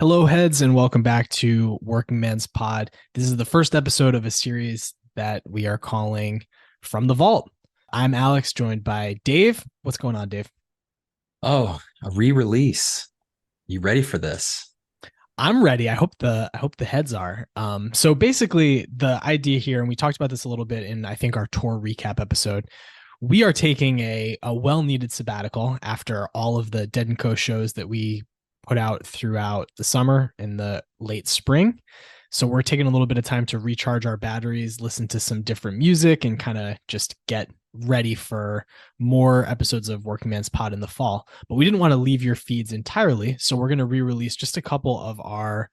Hello, heads, and welcome back to Working Man's Pod. This is the first episode of a series that we are calling From the Vault. I'm Alex, joined by Dave. What's going on, Dave? Oh, a re-release. You ready for this? I'm ready. I hope the heads are. So basically, the idea here, and we talked about this a little bit in I think our tour recap episode. We are taking a well needed sabbatical after all of the Dead and Co shows that we put out throughout the summer and the late spring. So we're taking a little bit of time to recharge our batteries, listen to some different music, and kind of just get ready for more episodes of Working Man's Pod in the fall. But we didn't want to leave your feeds entirely, so we're going to re-release just a couple of our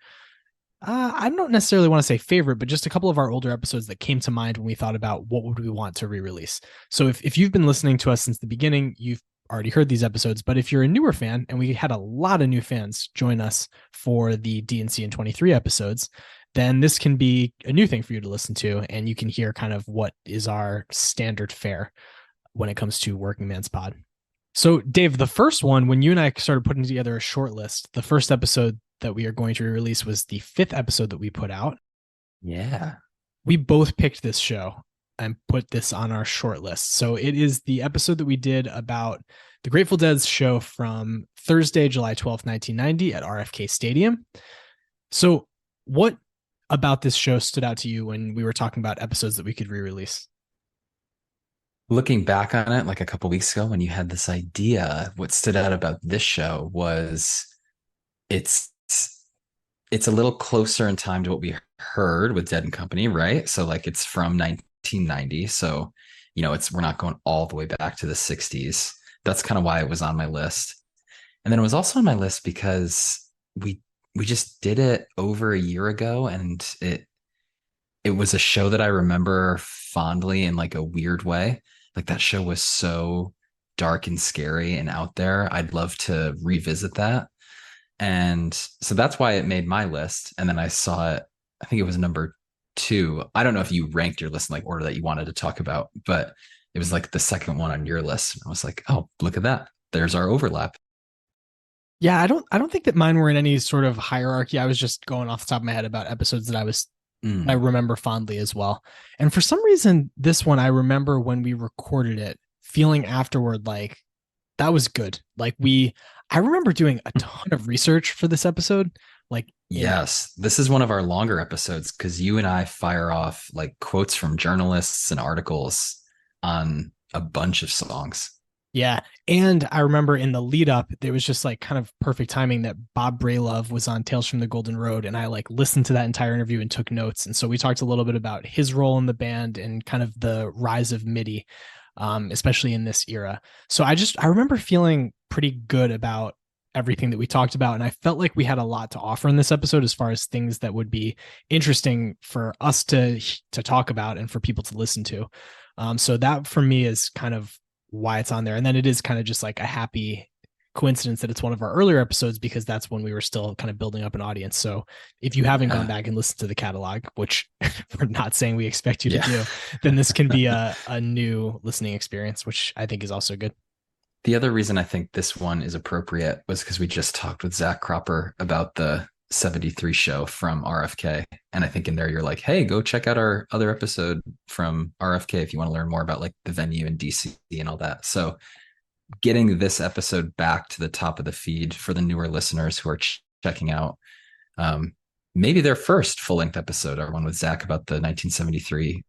I don't necessarily want to say favorite, but just a couple of our older episodes that came to mind when we thought about what would we want to re-release. So if you've been listening to us since the beginning, you've already heard these episodes. But if you're a newer fan, and we had a lot of new fans join us for the DNC and 23 episodes, then this can be a new thing for you to listen to, and you can hear kind of what is our standard fare when it comes to Working Man's Pod. So, Dave, the first one, when you and I started putting together a short list, the first episode that we are going to release was the fifth episode that we put out. Yeah. We both picked this show and put this on our short list. So, it is the episode that we did about the Grateful Dead's show from Thursday, July 12th, 1990 at RFK Stadium. So, what about this show stood out to you when we were talking about episodes that we could re release? Looking back on it, like a couple weeks ago when you had this idea, what stood out about this show was it's it's a little closer in time to what we heard with Dead and Company, right? So like it's from 1990. So, it's we're not going all the way back to the 60s. That's kind of why it was on my list. And then it was also on my list because we we just did it over a year ago and it was a show that I remember fondly in like a weird way. Like that show was so dark and scary and out there. I'd love to revisit that. And so that's why it made my list. And then I saw it, I think it was number two. I don't know if you ranked your list in like order that you wanted to talk about, but it was like the second one on your list. I was like, oh, look at that. There's our overlap. Yeah, I don't think that mine were in any sort of hierarchy. I was just going off the top of my head about episodes I Mm. remember fondly as well. And for some reason, this one I remember when we recorded it, feeling afterward like that was good. I remember doing a ton of research for this episode. Like in Yes, this is one of our longer episodes because you and I fire off like quotes from journalists and articles on a bunch of songs. Yeah. And I remember in the lead up, there was just like kind of perfect timing that Bob Braylove was on Tales from the Golden Road. And I like listened to that entire interview and took notes. And so we talked a little bit about his role in the band and kind of the rise of MIDI, especially in this era. So I remember feeling pretty good about everything that we talked about. And I felt like we had a lot to offer in this episode as far as things that would be interesting for us to talk about and for people to listen to. So that for me is kind of why it's on there. And then it is kind of just like a happy coincidence that it's one of our earlier episodes because that's when we were still kind of building up an audience. So if you haven't gone Yeah. back and listened to the catalog, which we're not saying we expect you to Yeah. do, then this can be a new listening experience, which I think is also good. The other reason I think this one is appropriate was because we just talked with Zach Cropper about the 73 show from RFK. And I think in there you're like, hey, go check out our other episode from RFK if you want to learn more about like the venue in DC and all that. So getting this episode back to the top of the feed for the newer listeners who are checking out maybe their first full length episode, our one with Zach about the 1973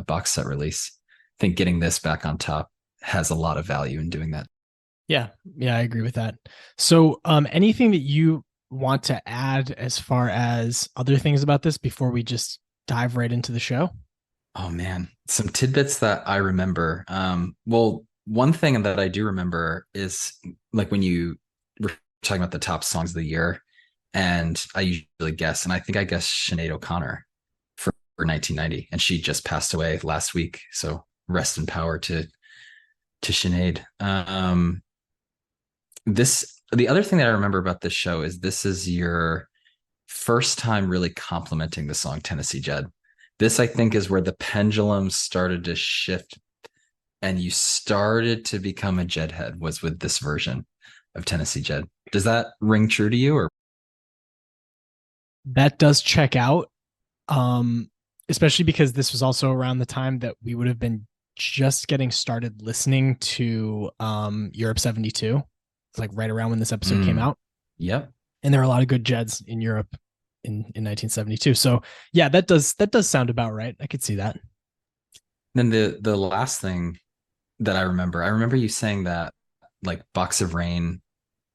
box set release. I think getting this back on top has a lot of value in doing that. Yeah. Yeah, I agree with that. So anything that you want to add as far as other things about this before we just dive right into the show? Oh man, some tidbits that I remember. Well, one thing that I do remember is like when you were talking about the top songs of the year, and I usually guess, and I think I guessed Sinead O'Connor for 1990, and she just passed away last week. So rest in power to Sinead. This the other thing that I remember about this show is this is your first time really complimenting the song Tennessee Jed. This, I think, is where the pendulum started to shift and you started to become a Jed head was with this version of Tennessee Jed. Does that ring true to you or That does check out. Um, Especially because this was also around the time that we would have been just getting started listening to Europe 72. It's like right around when this episode came Mm, out. yep. And there were a lot of good Jeds in Europe in 1972. So yeah, that does sound about right. I could see that. Then the last thing that I remember you saying that like Box of Rain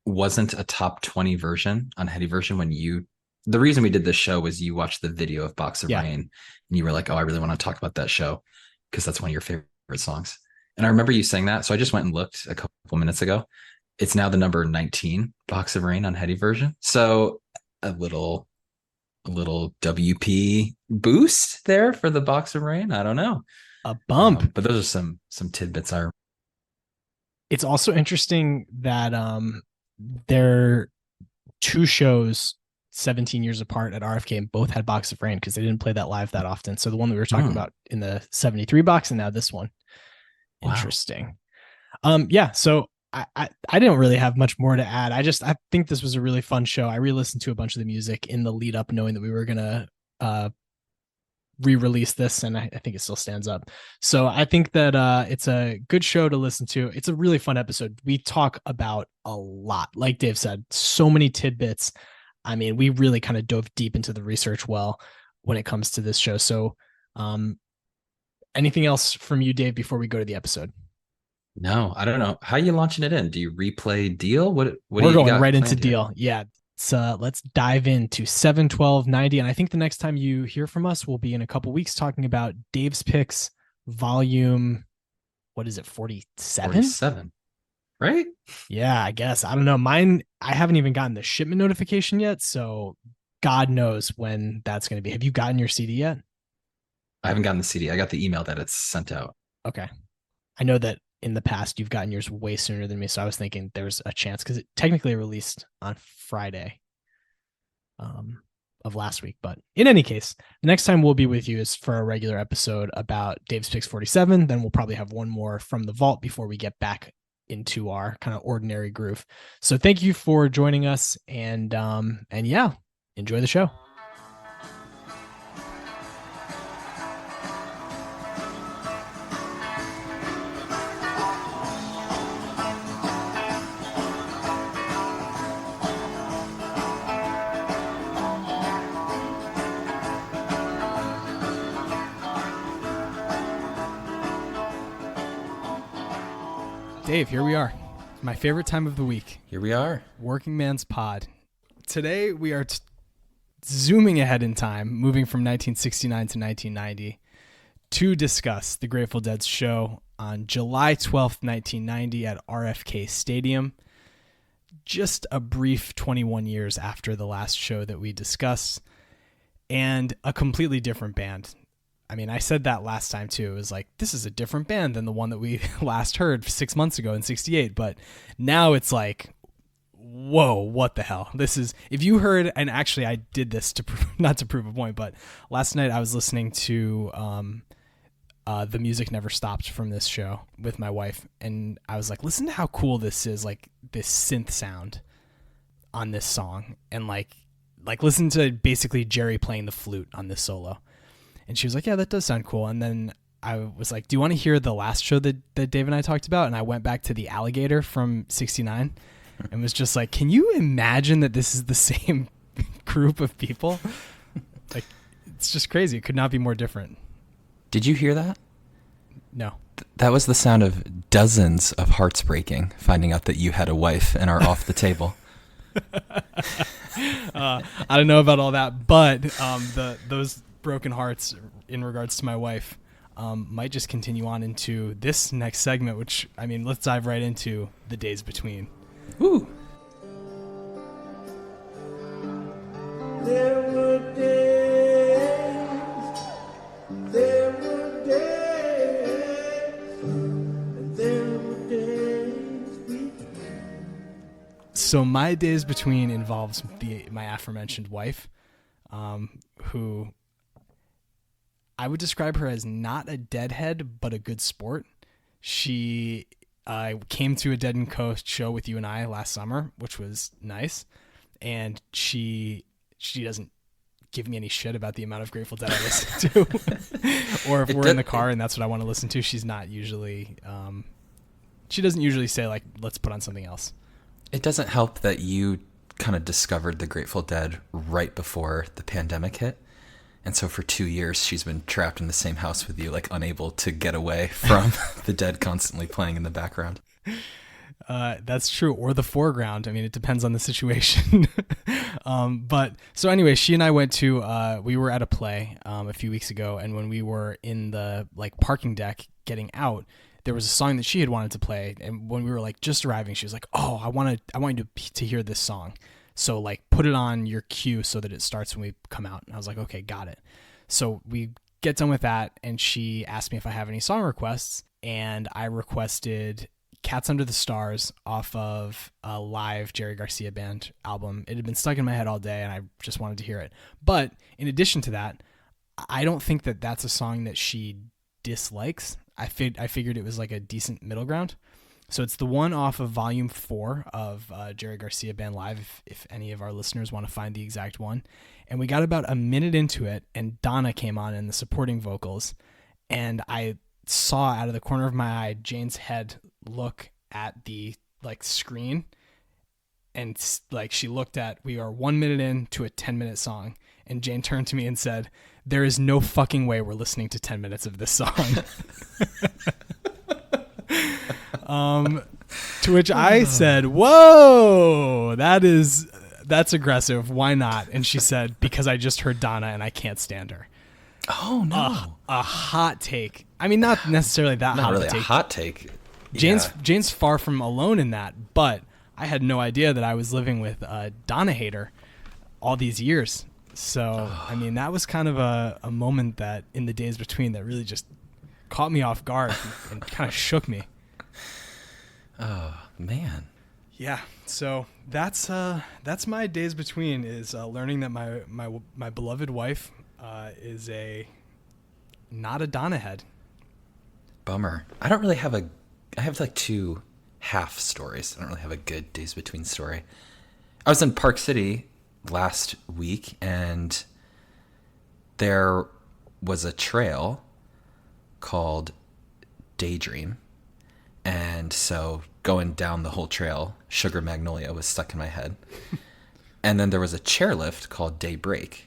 wasn't a top 20 version on Heady Version when you the reason we did this show was you watched the video of Box of Yeah. Rain and you were like, "Oh, I really want to talk about that show because that's one of your favorite songs." And I remember you saying that, so I just went and looked a couple minutes ago. It's now the number 19 Box of Rain on Heady Version. So a little WP boost there for the Box of Rain. I don't know. A bump. But those are some tidbits I It's also interesting that they're two shows 17 years apart at RFK and both had Box of Rain because they didn't play that live that often. So the one that we were talking remember. about in the 73 box and now this one. Wow. Interesting. Yeah, so I didn't really have much more to add. I think this was a really fun show. I re-listened to a bunch of the music in the lead up, knowing that we were gonna re-release this, and I think it still stands up. So I think that it's a good show to listen to. It's a really fun episode. We talk about a lot, like Dave said, so many tidbits. I mean, we really kind of dove deep into the research well when it comes to this show. So, um, anything else from you, Dave, before we go to the episode? No, I don't know. How are you launching it in? Do you replay Deal? What do We're you going got right into planned here? deal. Yeah. So let's dive into 7/12/90. And I think the next time you hear from us will be in a couple weeks talking about Dave's picks, volume, what is it, 47? 47, right? Yeah, I guess. I don't know. Mine, I haven't even gotten the shipment notification yet. So God knows when that's going to be. Have you gotten your CD yet? I haven't gotten the CD. I got the email that it's sent out. Okay. I know that in the past you've gotten yours way sooner than me. So I was thinking there's a chance because it technically released on Friday. Of last week. But in any case, the next time we'll be with you is for a regular episode about Dave's Picks 47. Then we'll probably have one more from the vault before we get back into our kind of ordinary groove. So thank you for joining us, and yeah, enjoy the show. Dave, here we are. My favorite time of the week, Here we are. Working Man's Pod. Today we are zooming ahead in time, moving from 1969 to 1990 to discuss the Grateful Dead's show on July 12th, 1990 at RFK Stadium. Just a brief 21 years after the last show that we discussed, and a completely different band. I mean, I said that last time too. It was like, this is a different band than the one that we last heard 6 months ago in 68. But now it's like, whoa, what the hell? This is, if you heard, and actually I did this to not to prove a point, but last night I was listening to The Music Never Stopped from this show with my wife. And I was like, listen to how cool this is, like this synth sound on this song. And like listen to basically Jerry playing the flute on this solo. And she was like, yeah, that does sound cool. And then I was like, do you want to hear the last show that Dave and I talked about? And I went back to the Alligator from 69 and was just like, can you imagine that this is the same group of people? Like, it's just crazy. It could not be more different. Did you hear that? No. That was the sound of dozens of hearts breaking, finding out that you had a wife and are off the table. I don't know about all that, but those broken hearts in regards to my wife might just continue on into this next segment, which, I mean, let's dive right into the days between. Woo! There were days, there were days, and there were days between. So my days between involves my aforementioned wife, who I would describe her as not a deadhead, but a good sport. She came to a Dead and Co show with you and I last summer, which was nice. And she doesn't give me any shit about the amount of Grateful Dead I listen to. Or if we're in the car and that's what I want to listen to, she's not usually, she doesn't usually say like, let's put on something else. It doesn't help that you kind of discovered the Grateful Dead right before the pandemic hit. And so for 2 years, she's been trapped in the same house with you, like unable to get away from the Dead constantly playing in the background. That's true. Or the foreground. I mean, it depends on the situation. But so anyway, she and I went to, we were at a play a few weeks ago. And when we were in the like parking deck getting out, there was a song that she had wanted to play. And when we were like just arriving, she was like, oh, I want you to hear this song. So like put it on your cue so that it starts when we come out. And I was like, okay, got it. So we get done with that. And she asked me if I have any song requests. And I requested Cats Under the Stars off of a live Jerry Garcia Band album. It had been stuck in my head all day and I just wanted to hear it. But in addition to that, I don't think that that's a song that she dislikes. I figured it was like a decent middle ground. So it's the one off of Volume 4 of Jerry Garcia Band Live, if any of our listeners want to find the exact one. And we got about a minute into it, and Donna came on in the supporting vocals, and I saw out of the corner of my eye Jane's head look at the like screen, and like she looked at, we are 1 minute into a 10-minute song, and Jane turned to me and said, there is no fucking way we're listening to 10 minutes of this song. To which I said, whoa, that's aggressive. Why not? And she said, because I just heard Donna and I can't stand her. Oh no. A hot take. I mean, not necessarily that Not hot really take. a hot take. Jane's far from alone in that, but I had no idea that I was living with a Donna hater all these years. So, I mean, that was kind of a moment that in the days between that really just caught me off guard and kind of shook me. Oh man. Yeah. So that's my days between is learning that my beloved wife is not a Donna head. Bummer. I don't really have I have like two half stories. I don't really have a good days between story. I was in Park City last week and there was a trail called Daydream. And so going down the whole trail, Sugar Magnolia was stuck in my head. And then there was a chairlift called Daybreak.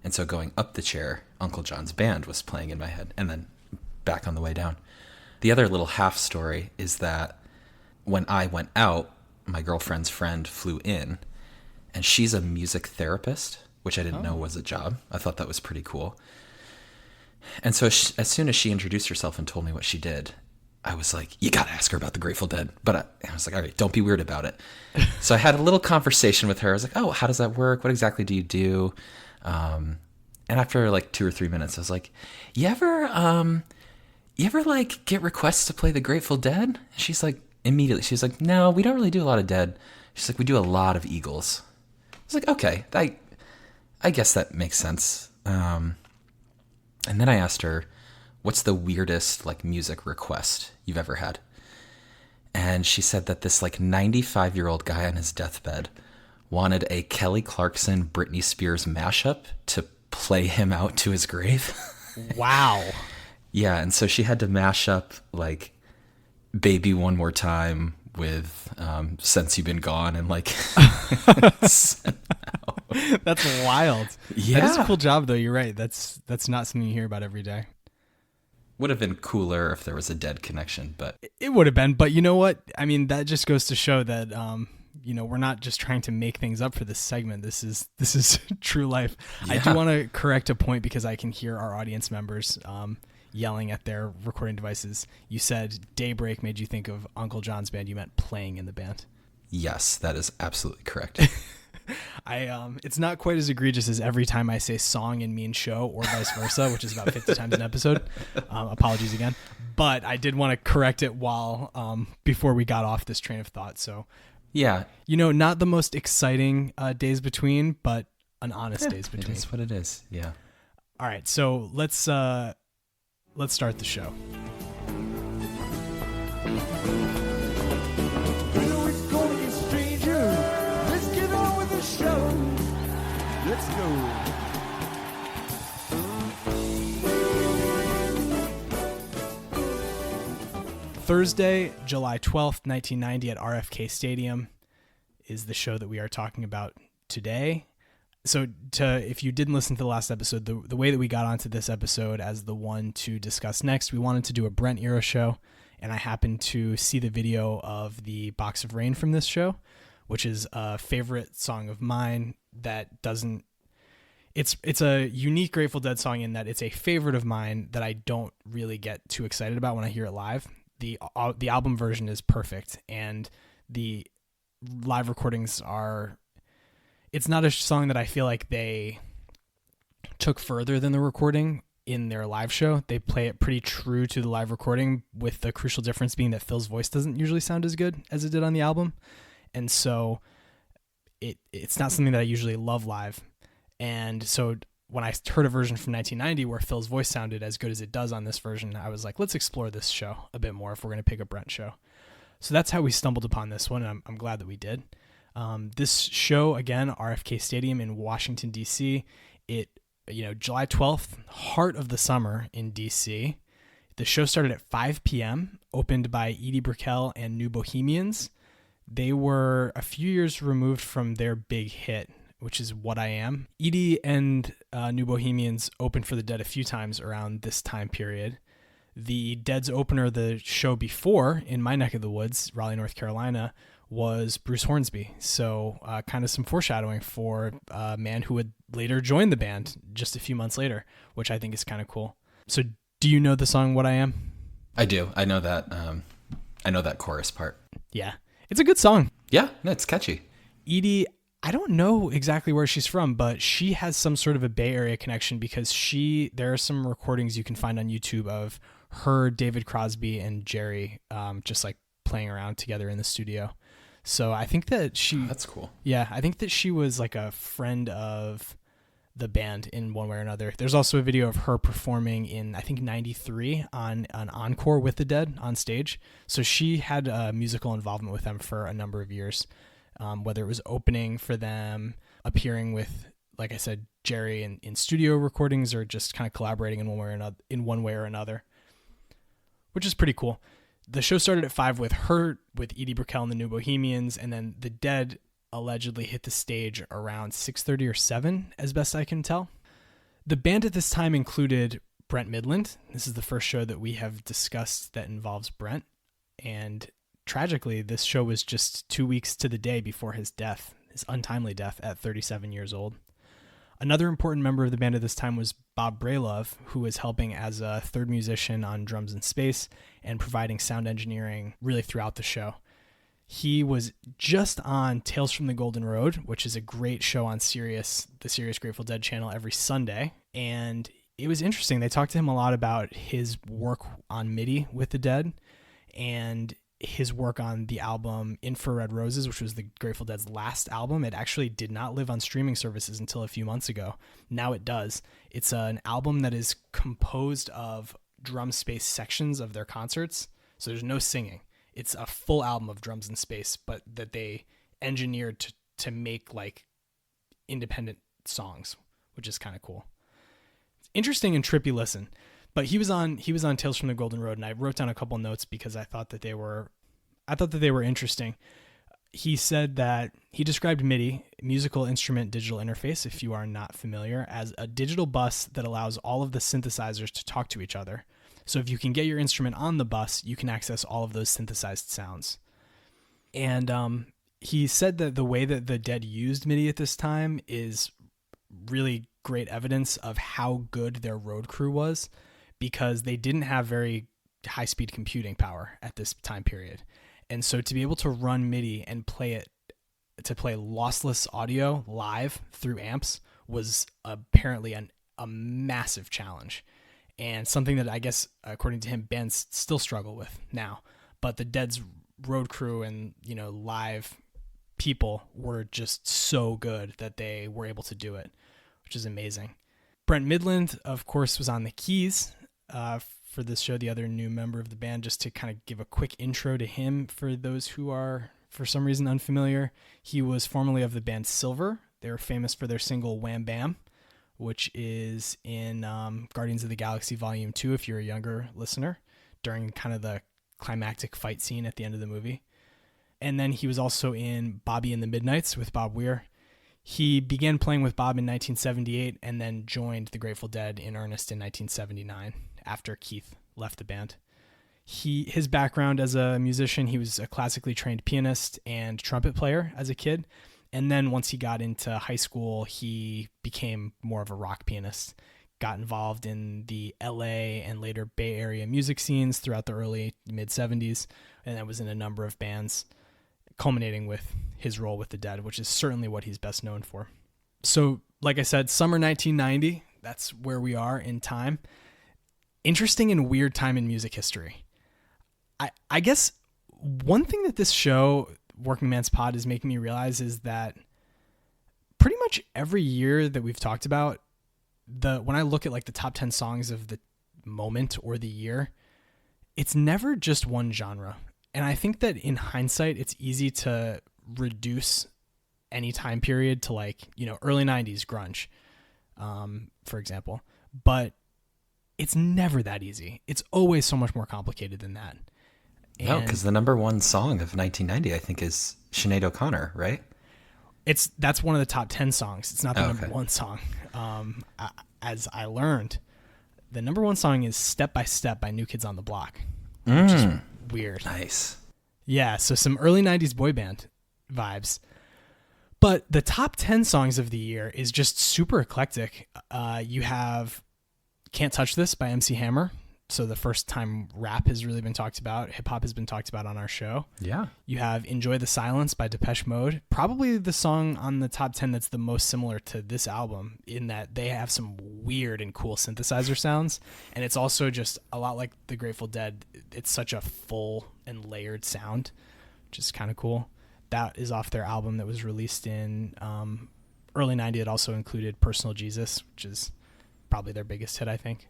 And so going up the chair, Uncle John's band was playing in my head. And then back on the way down. The other little half story is that when I went out, my girlfriend's friend flew in. And she's a music therapist, which I didn't know was a job. I thought that was pretty cool. And so as soon as she introduced herself and told me what she did, I was like, you got to ask her about the Grateful Dead. But I was like, all right, don't be weird about it. So I had a little conversation with her. I was like, oh, how does that work? What exactly do you do? And after like 2 or 3 minutes, I was like, you ever like get requests to play the Grateful Dead? And she's like, no, we don't really do a lot of Dead. She's like, we do a lot of Eagles. I was like, okay, I guess that makes sense. And then I asked her, what's the weirdest like music request you've ever had? And she said that this like 95-year-old guy on his deathbed wanted a Kelly Clarkson, Britney Spears mashup to play him out to his grave. Wow. Yeah. And so she had to mash up like Baby One More Time with Since You've Been Gone and like That's wild. Yeah. That is a cool job though. You're right. That's not something you hear about every day. Would have been cooler if there was a Dead connection, but It would have been, but you know what? I mean, that just goes to show that we're not just trying to make things up for this segment. This is true life. Yeah. I do want to correct a point because I can hear our audience members yelling at their recording devices. You said Daybreak made you think of Uncle John's band. You meant playing in the band. yes, that is absolutely correct. It's not quite as egregious as every time I say song and mean show or vice versa, which is about 50 times an episode. Apologies again, but I did want to correct it while before we got off this train of thought. So Yeah. not the most exciting days between, but an honest days between. It is what it is. Yeah. All right, so let's start the show. It's gonna get stranger. Let's get on with the show. Let's go. Thursday, July 12th, 1990 at RFK Stadium is the show that we are talking about today. So if you didn't listen to the last episode, the way that we got onto this episode as the one to discuss next, we wanted to do a Brent era show, and I happened to see the video of the Box of Rain from this show, which is a favorite song of mine that doesn't, it's a unique Grateful Dead song in that it's a favorite of mine that I don't really get too excited about when I hear it live. The album version is perfect, and the live recordings are, it's not a song that I feel like they took further than the recording in their live show. They play it pretty true to the live recording, with the crucial difference being that Phil's voice doesn't usually sound as good as it did on the album. And so it's not something that I usually love live. And so when I heard a version from 1990 where Phil's voice sounded as good as it does on this version, I was like, let's explore this show a bit more if we're going to pick a Brent show. So that's how we stumbled upon this one, and I'm glad that we did. This show, again, RFK Stadium in Washington, D.C., July 12th, heart of the summer in D.C. The show started at 5 p.m., opened by Edie Brickell and New Bohemians. They were a few years removed from their big hit, which is What I Am. Edie and New Bohemians opened for the Dead a few times around this time period. The Dead's opener the show before, in my neck of the woods, Raleigh, North Carolina, was Bruce Hornsby. So kind of some foreshadowing for a man who would later join the band just a few months later, which I think is kind of cool. So do you know the song What I Am? I do. I know that. I know that chorus part. Yeah. It's a good song. Yeah, it's catchy. Edie, I don't know exactly where she's from, but she has some sort of a Bay Area connection because there are some recordings you can find on YouTube of her, David Crosby, and Jerry just like playing around together in the studio. So I think that that's cool. Yeah, I think that she was like a friend of the band in one way or another. There's also a video of her performing in, I think, 93 on an encore with the Dead on stage. So she had a musical involvement with them for a number of years. Whether it was opening for them, appearing with, like I said, Jerry in studio recordings, or just kind of collaborating in one way or another, which is pretty cool. The show started at 5 with Edie Brickell and the New Bohemians, and then the Dead allegedly hit the stage around 6:30 or 7, as best I can tell. The band at this time included Brent Midland. This is the first show that we have discussed that involves Brent, and tragically, this show was just 2 weeks to the day before his untimely death at 37 years old. Another important member of the band at this time was Bob Brailove, who was helping as a third musician on drums and space and providing sound engineering really throughout the show. He was just on Tales from the Golden Road, which is a great show on the Sirius Grateful Dead channel every Sunday. And it was interesting. They talked to him a lot about his work on MIDI with the Dead and his work on the album Infrared Roses, which was the Grateful Dead's last album. It actually did not live on streaming services until a few months ago. Now it does. It's an album that is composed of drum space sections of their concerts. So there's no singing. It's a full album of drums and space, but that they engineered to make like independent songs, which is kind of cool. It's interesting and trippy listen. But he was on Tales from the Golden Road, and I wrote down a couple notes because I thought that they were interesting. He said that he described MIDI, musical instrument digital interface, if you are not familiar, as a digital bus that allows all of the synthesizers to talk to each other. So if you can get your instrument on the bus, you can access all of those synthesized sounds. And he said that the way that the Dead used MIDI at this time is really great evidence of how good their road crew was, because they didn't have very high-speed computing power at this time period. And so to be able to run MIDI and play lossless audio live through amps was apparently a massive challenge, and something that I guess, according to him, bands still struggle with now. But the Dead's road crew and, live people were just so good that they were able to do it, which is amazing. Brent Midland, of course, was on the keys for this show, the other new member of the band. Just to kind of give a quick intro to him for those who are, for some reason, unfamiliar. He was formerly of the band Silver. They were famous for their single Wham Bam, which is in Guardians of the Galaxy Volume 2, if you're a younger listener, during kind of the climactic fight scene at the end of the movie. And then he was also in Bobby and the Midnights with Bob Weir. He began playing with Bob in 1978 and then joined the Grateful Dead in earnest in 1979 after Keith left the band. His background as a musician, he was a classically trained pianist and trumpet player as a kid. And then once he got into high school, he became more of a rock pianist, got involved in the LA and later Bay Area music scenes throughout the early mid 70s. And then was in a number of bands, culminating with his role with the Dead, which is certainly what he's best known for. So, like I said, summer 1990, that's where we are in time. Interesting and weird time in music history. I guess one thing that this show, Working Man's Pod, is making me realize is that pretty much every year that we've talked about, when I look at like the top 10 songs of the moment or the year, it's never just one genre. And I think that in hindsight, it's easy to reduce any time period to like, early 90s grunge, for example. But it's never that easy. It's always so much more complicated than that. No, because the number one song of 1990, I think, is Sinead O'Connor, right? That's one of the top 10 songs. It's not the number one song. As I learned, the number one song is Step by Step by New Kids on the Block, which is weird. Nice. Yeah, so some early 90s boy band vibes. But the top 10 songs of the year is just super eclectic. You have Can't Touch This by MC Hammer. So the first time rap has really been talked about. Hip hop has been talked about on our show. Yeah. You have Enjoy the Silence by Depeche Mode. Probably the song on the top 10 that's the most similar to this album in that they have some weird and cool synthesizer sounds. And it's also just a lot like the Grateful Dead. It's such a full and layered sound, which is kind of cool. That is off their album that was released in early 90s. It also included Personal Jesus, which is probably their biggest hit, I think.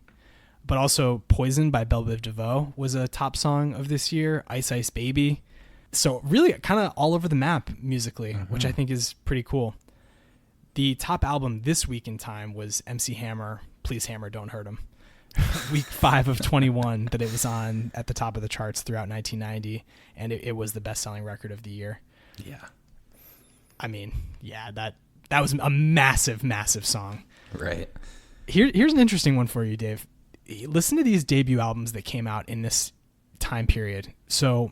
But also Poison by Belle Biv DeVoe was a top song of this year. Ice Ice Baby. So really kind of all over the map musically, which I think is pretty cool. The top album this week in time was MC Hammer, Please Hammer, Don't Hurt Him. Week 5 of 21 that it was on at the top of the charts throughout 1990. And it was the best-selling record of the year. Yeah. I mean, yeah, that was a massive, massive song. Right. Here's an interesting one for you, Dave. Listen to these debut albums that came out in this time period. So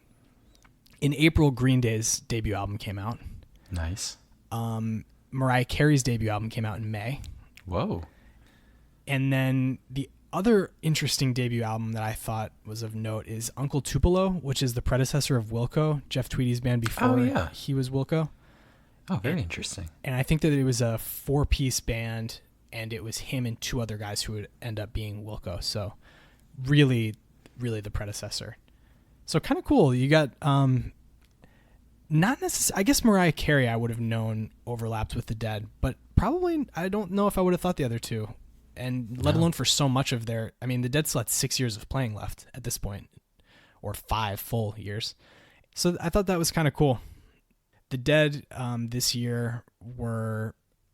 in April, Green Day's debut album came out. Nice. Mariah Carey's debut album came out in May. Whoa. And then the other interesting debut album that I thought was of note is Uncle Tupelo, which is the predecessor of Wilco, Jeff Tweedy's band before he was Wilco. Oh, very interesting. And I think that it was a 4-piece band, and it was him and 2 other guys who would end up being Wilco. So really, really the predecessor. So kind of cool. You got not necessarily, I guess Mariah Carey I would have known overlapped with the Dead, but probably I don't know if I would have thought the other two. And let alone for so much of their, I mean, the Dead still had 6 years of playing left at this point, or 5 full years. So I thought that was kind of cool. The Dead this year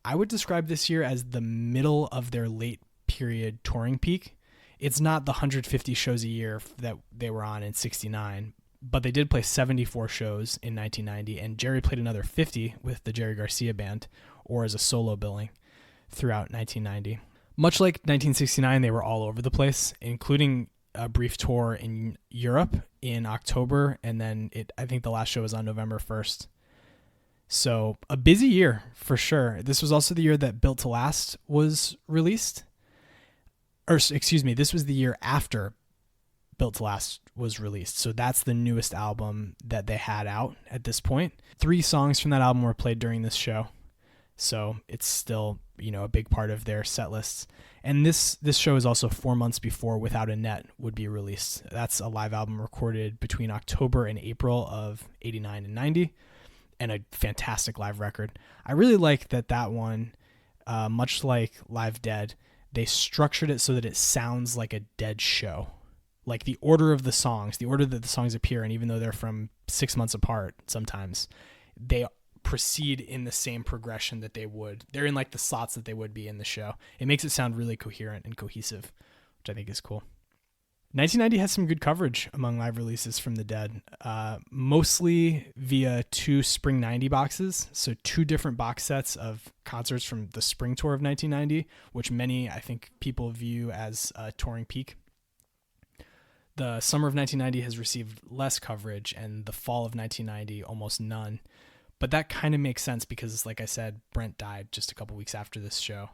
I would describe this year as the middle of their late period touring peak. It's not the 150 shows a year that they were on in 69, but they did play 74 shows in 1990, and Jerry played another 50 with the Jerry Garcia Band, or as a solo billing throughout 1990. Much like 1969, they were all over the place, including a brief tour in Europe in October, and then I think the last show was on November 1st. So a busy year for sure. This was also the year that Built to Last was released. Or excuse me, this was the year after Built to Last was released. So that's the newest album that they had out at this point. 3 songs from that album were played during this show. So it's still, a big part of their set lists. And this show is also 4 months before Without a Net would be released. That's a live album recorded between October and April of 89 and 90. And a fantastic live record. I really like that one, much like Live Dead, they structured it so that it sounds like a Dead show. Like the order of the songs, the order that the songs appear in, even though they're from 6 months apart sometimes, they proceed in the same progression that they would. They're in like the slots that they would be in the show. It makes it sound really coherent and cohesive, which I think is cool. 1990 has some good coverage among live releases from the Dead, mostly via 2 Spring 90 boxes. So 2 different box sets of concerts from the spring tour of 1990, which many, I think, people view as a touring peak. The summer of 1990 has received less coverage, and the fall of 1990 almost none. But that kind of makes sense because, like I said, Brent died just a couple weeks after this show.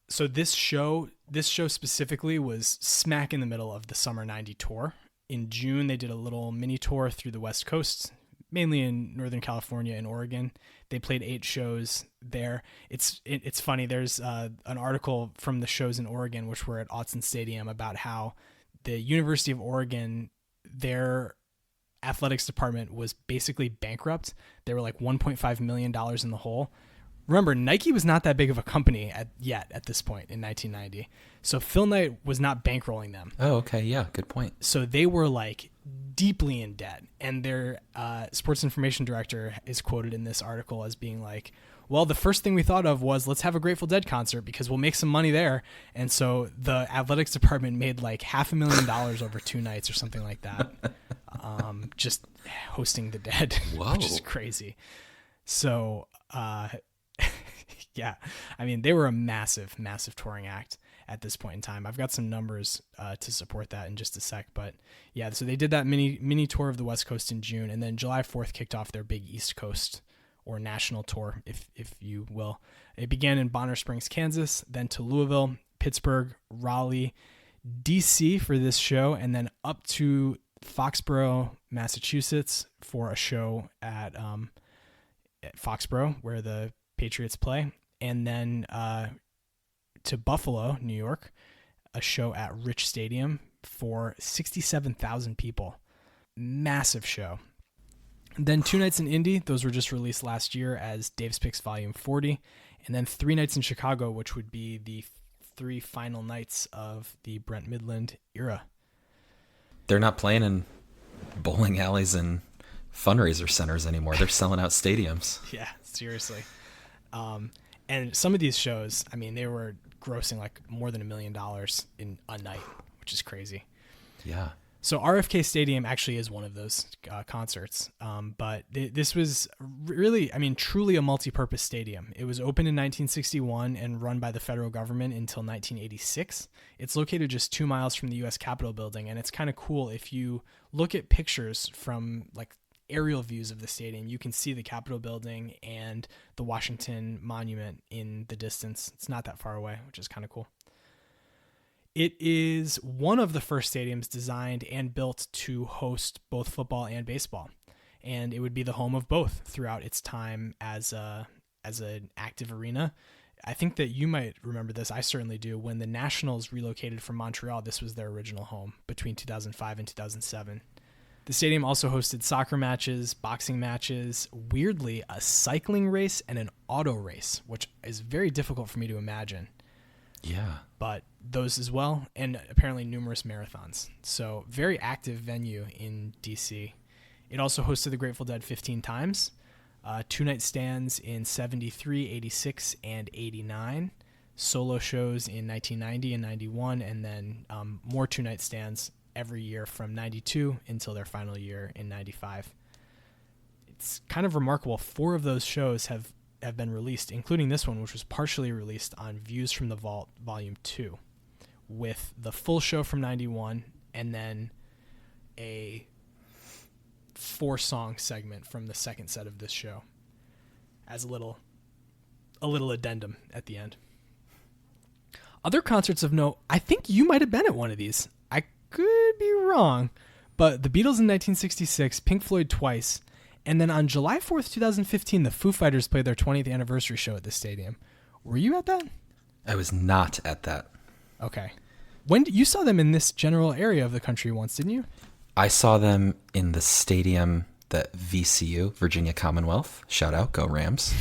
So this show specifically was smack in the middle of the summer 90 tour. In June, they did a little mini tour through the West Coast, mainly in Northern California and Oregon. They played 8 shows there. It's funny. There's an article from the shows in Oregon, which were at Autzen Stadium, about how the University of Oregon, their athletics department was basically bankrupt. They were like $1.5 million in the hole. Remember, Nike was not that big of a company yet at this point in 1990. So Phil Knight was not bankrolling them. Oh, okay. Yeah, good point. So they were like deeply in debt. And their sports information director is quoted in this article as being like, well, the first thing we thought of was let's have a Grateful Dead concert because we'll make some money there. And so the athletics department made like $500,000 over 2 nights or something like that. Just hosting the Dead, Whoa. Which is crazy. So, yeah, I mean, they were a massive, massive touring act at this point in time. I've got some numbers to support that in just a sec, but yeah, so they did that mini tour of the West Coast in June, and then July 4th kicked off their big East Coast or national tour, if you will. It began in Bonner Springs, Kansas, then to Louisville, Pittsburgh, Raleigh, DC for this show, and then up to Foxborough, Massachusetts for a show at Foxborough where the Patriots play, and then to Buffalo, New York, a show at Rich Stadium for 67,000 people. Massive show. Then 2 nights in Indy, those were just released last year as Dave's Picks Volume 40, and then 3 nights in Chicago, which would be the 3 final nights of the Brent Midland era. They're not playing in bowling alleys and fundraiser centers anymore. They're selling out stadiums. Yeah, seriously. And some of these shows, I mean, they were grossing like more than $1 million in a night, which is crazy. Yeah. So RFK Stadium actually is one of those concerts. But this was really, I mean, truly a multi-purpose stadium. It was opened in 1961 and run by the federal government until 1986. It's located just 2 miles from the U.S. Capitol building. And it's kind of cool. If you look at pictures from like aerial views of the stadium, you can see the Capitol building and the Washington Monument in the distance. It's not that far away, which is kind of cool. It is one of the first stadiums designed and built to host both football and baseball, and it would be the home of both throughout its time as an active arena. I think that you might remember this. I certainly do. When the Nationals relocated from Montreal, this was their original home between 2005 and 2007. The stadium also hosted soccer matches, boxing matches, weirdly, a cycling race and an auto race, which is very difficult for me to imagine. Yeah. But those as well, and apparently numerous marathons. So very active venue in DC. It also hosted the Grateful Dead 15 times, 2-night stands in 73, 86, and 89, solo shows in 1990 and 91, and then more 2-night stands every year from 92 until their final year in 95. It's kind of remarkable. 4 of those shows have been released, including this one, which was partially released on Views from the Vault Volume 2, with the full show from 91 and then a 4-song segment from the second set of this show as a little addendum at the end. Other concerts of note, I think you might have been at one of these. I could be wrong, but the Beatles in 1966, Pink Floyd twice, and then on July 4th, 2015, the Foo Fighters played their 20th anniversary show at the stadium. Were you at that? I was not at that. Okay. You saw them in this general area of the country once, didn't you? I saw them in the stadium that VCU, Virginia Commonwealth, shout out, go Rams,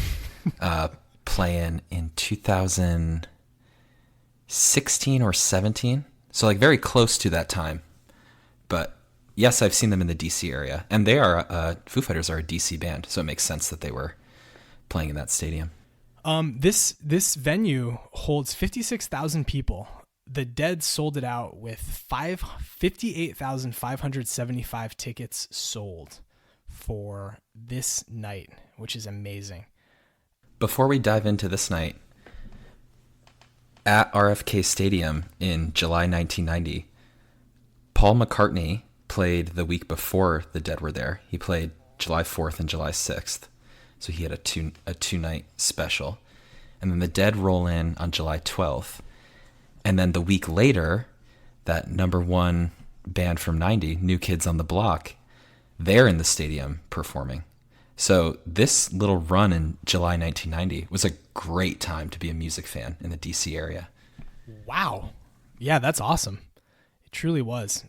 playing in 2016 or 17. So like very close to that time. But yes, I've seen them in the DC area, and they are Foo Fighters are a DC band, so it makes sense that they were playing in that stadium. This venue holds 56,000 people. the Dead sold it out with 58,575 tickets sold for this night, which is amazing. Before we dive into this night, at RFK Stadium in July 1990, Paul McCartney played the week before the Dead were there. He played July 4th and July 6th. So he had a two-night special. And then the Dead roll in on July 12th. And then the week later, that number one band from 90, New Kids on the Block, they're in the stadium performing. So this little run in July 1990 was a great time to be a music fan in the DC area. Wow. Yeah, that's awesome. It truly was.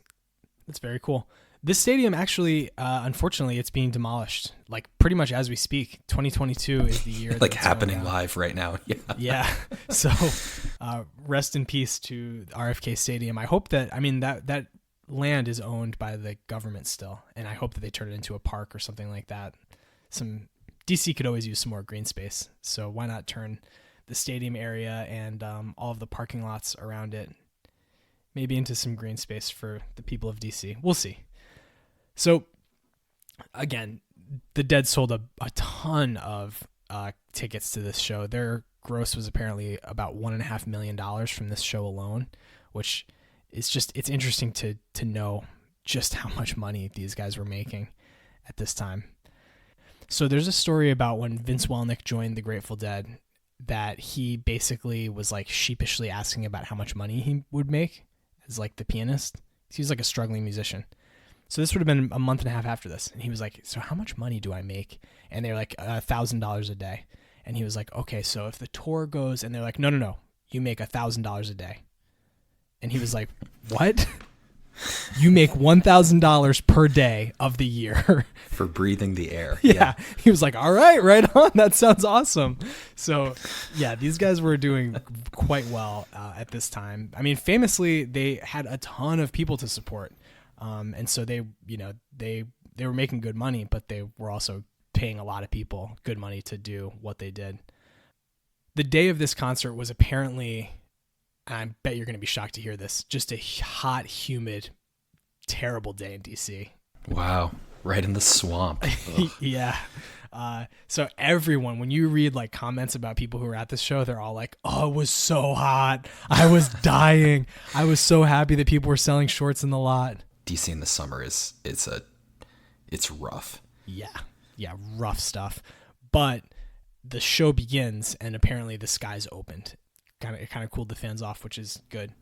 That's very cool. This stadium actually, unfortunately, it's being demolished like pretty much as we speak. 2022 is the year. Like happening live right now. Yeah. Yeah. So rest in peace to RFK Stadium. I hope that, I mean, that land is owned by the government still. And I hope that they turn it into a park or something like that. DC could always use some more green space. So why not turn the stadium area and all of the parking lots around it maybe into some green space for the people of DC. We'll see. So again, the Dead sold a ton of tickets to this show. Their gross was apparently about $1.5 million from this show alone, which is just, it's interesting to know just how much money these guys were making at this time. So there's a story about when Vince Welnick joined the Grateful Dead that he basically was like sheepishly asking about how much money he would make as like the pianist. He was like a struggling musician. So this would have been a month and a half after this. And he was like, so how much money do I make? And they're like $1,000 a day. And he was like, okay, so if the tour goes, and they're like, no, you make $1,000 a day. And he was like, what? You make $1,000 per day of the year for breathing the air. Yeah. He was like, all right on. That sounds awesome. So yeah, these guys were doing quite well at this time. I mean, famously, they had a ton of people to support. And so they were making good money, but they were also paying a lot of people good money to do what they did. The day of this concert was apparently, and I bet you're going to be shocked to hear this, just a hot, humid, terrible day in DC. Wow. Right in the swamp. Yeah. So everyone, when you read like comments about people who were at this show, they're all like, oh, it was so hot. I was dying. I was so happy that people were selling shorts in the lot. DC in the summer it's rough. Yeah, rough stuff. But the show begins, and apparently the skies opened. It kind of cooled the fans off, which is good.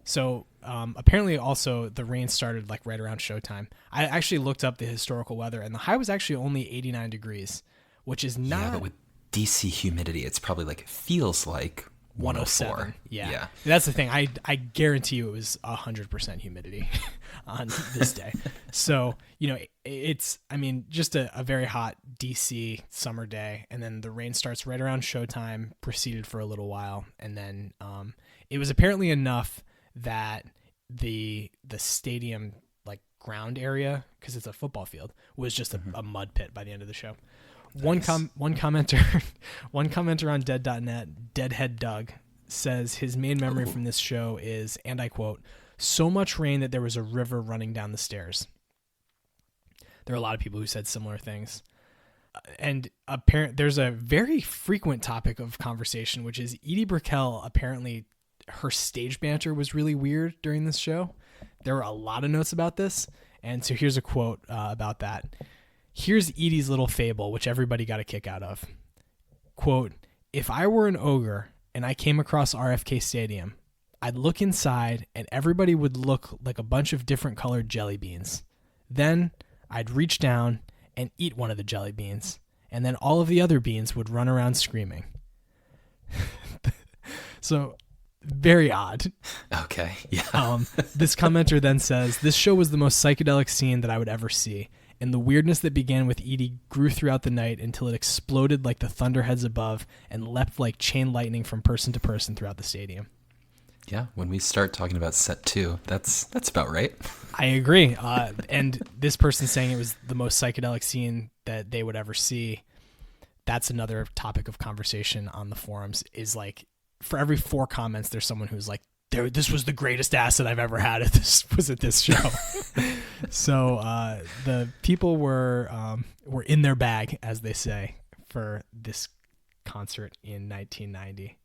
So apparently also the rain started like right around showtime. I actually looked up the historical weather, and the high was actually only 89 degrees, which is not. Yeah, but with DC humidity, it's probably like, it feels like 107. Yeah. That's the thing. I guarantee you it was 100% humidity on this day. So, it's, I mean, just a very hot DC summer day. And then the rain starts right around showtime, proceeded for a little while. And then it was apparently enough that the stadium like ground area, because it's a football field, was just a mud pit by the end of the show. Nice. One commenter on dead.net, Deadhead Doug, says his main memory from this show is, and I quote, so much rain that there was a river running down the stairs. There are a lot of people who said similar things. And there's a very frequent topic of conversation, which is Edie Brickell. Apparently her stage banter was really weird during this show. There were a lot of notes about this. And so here's a quote about that. Here's Edie's little fable, which everybody got a kick out of. Quote, if I were an ogre and I came across RFK Stadium, I'd look inside and everybody would look like a bunch of different colored jelly beans. Then I'd reach down and eat one of the jelly beans, and then all of the other beans would run around screaming. So very odd. Okay. Yeah. This commenter then says, this show was the most psychedelic scene that I would ever see. And the weirdness that began with Edie grew throughout the night until it exploded like the thunderheads above and leapt like chain lightning from person to person throughout the stadium. Yeah, when we start talking about set 2, that's about right. I agree. And this person saying it was the most psychedelic scene that they would ever see, that's another topic of conversation on the forums, is like, for every 4 comments, there's someone who's like, this was the greatest asset I've ever had at this show. So the people were in their bag, as they say, for this concert in 1990.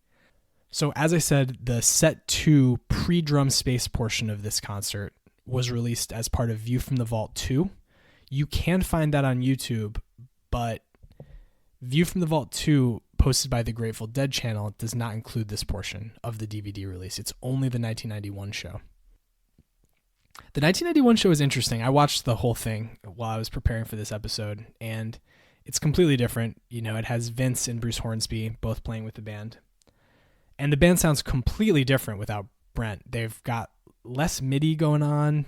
So as I said, the set 2 pre-drum space portion of this concert was released as part of View from the Vault 2. You can find that on YouTube, but View from the Vault 2, posted by the Grateful Dead channel, does not include this portion of the DVD release. It's only the 1991 show. The 1991 show is interesting. I watched the whole thing while I was preparing for this episode, and it's completely different. You know, it has Vince and Bruce Hornsby both playing with the band. And the band sounds completely different without Brent. They've got less MIDI going on,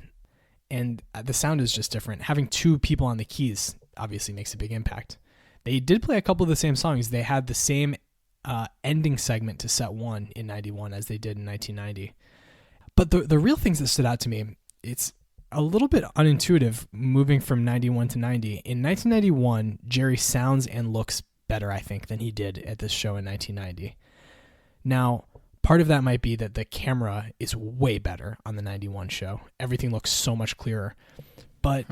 and the sound is just different. Having 2 people on the keys obviously makes a big impact. They did play a couple of the same songs. They had the same ending segment to set 1 in 91 as they did in 1990. But the real things that stood out to me, it's a little bit unintuitive moving from 91 to 90. In 1991, Jerry sounds and looks better, I think, than he did at this show in 1990. Now, part of that might be that the camera is way better on the 91 show. Everything looks so much clearer. But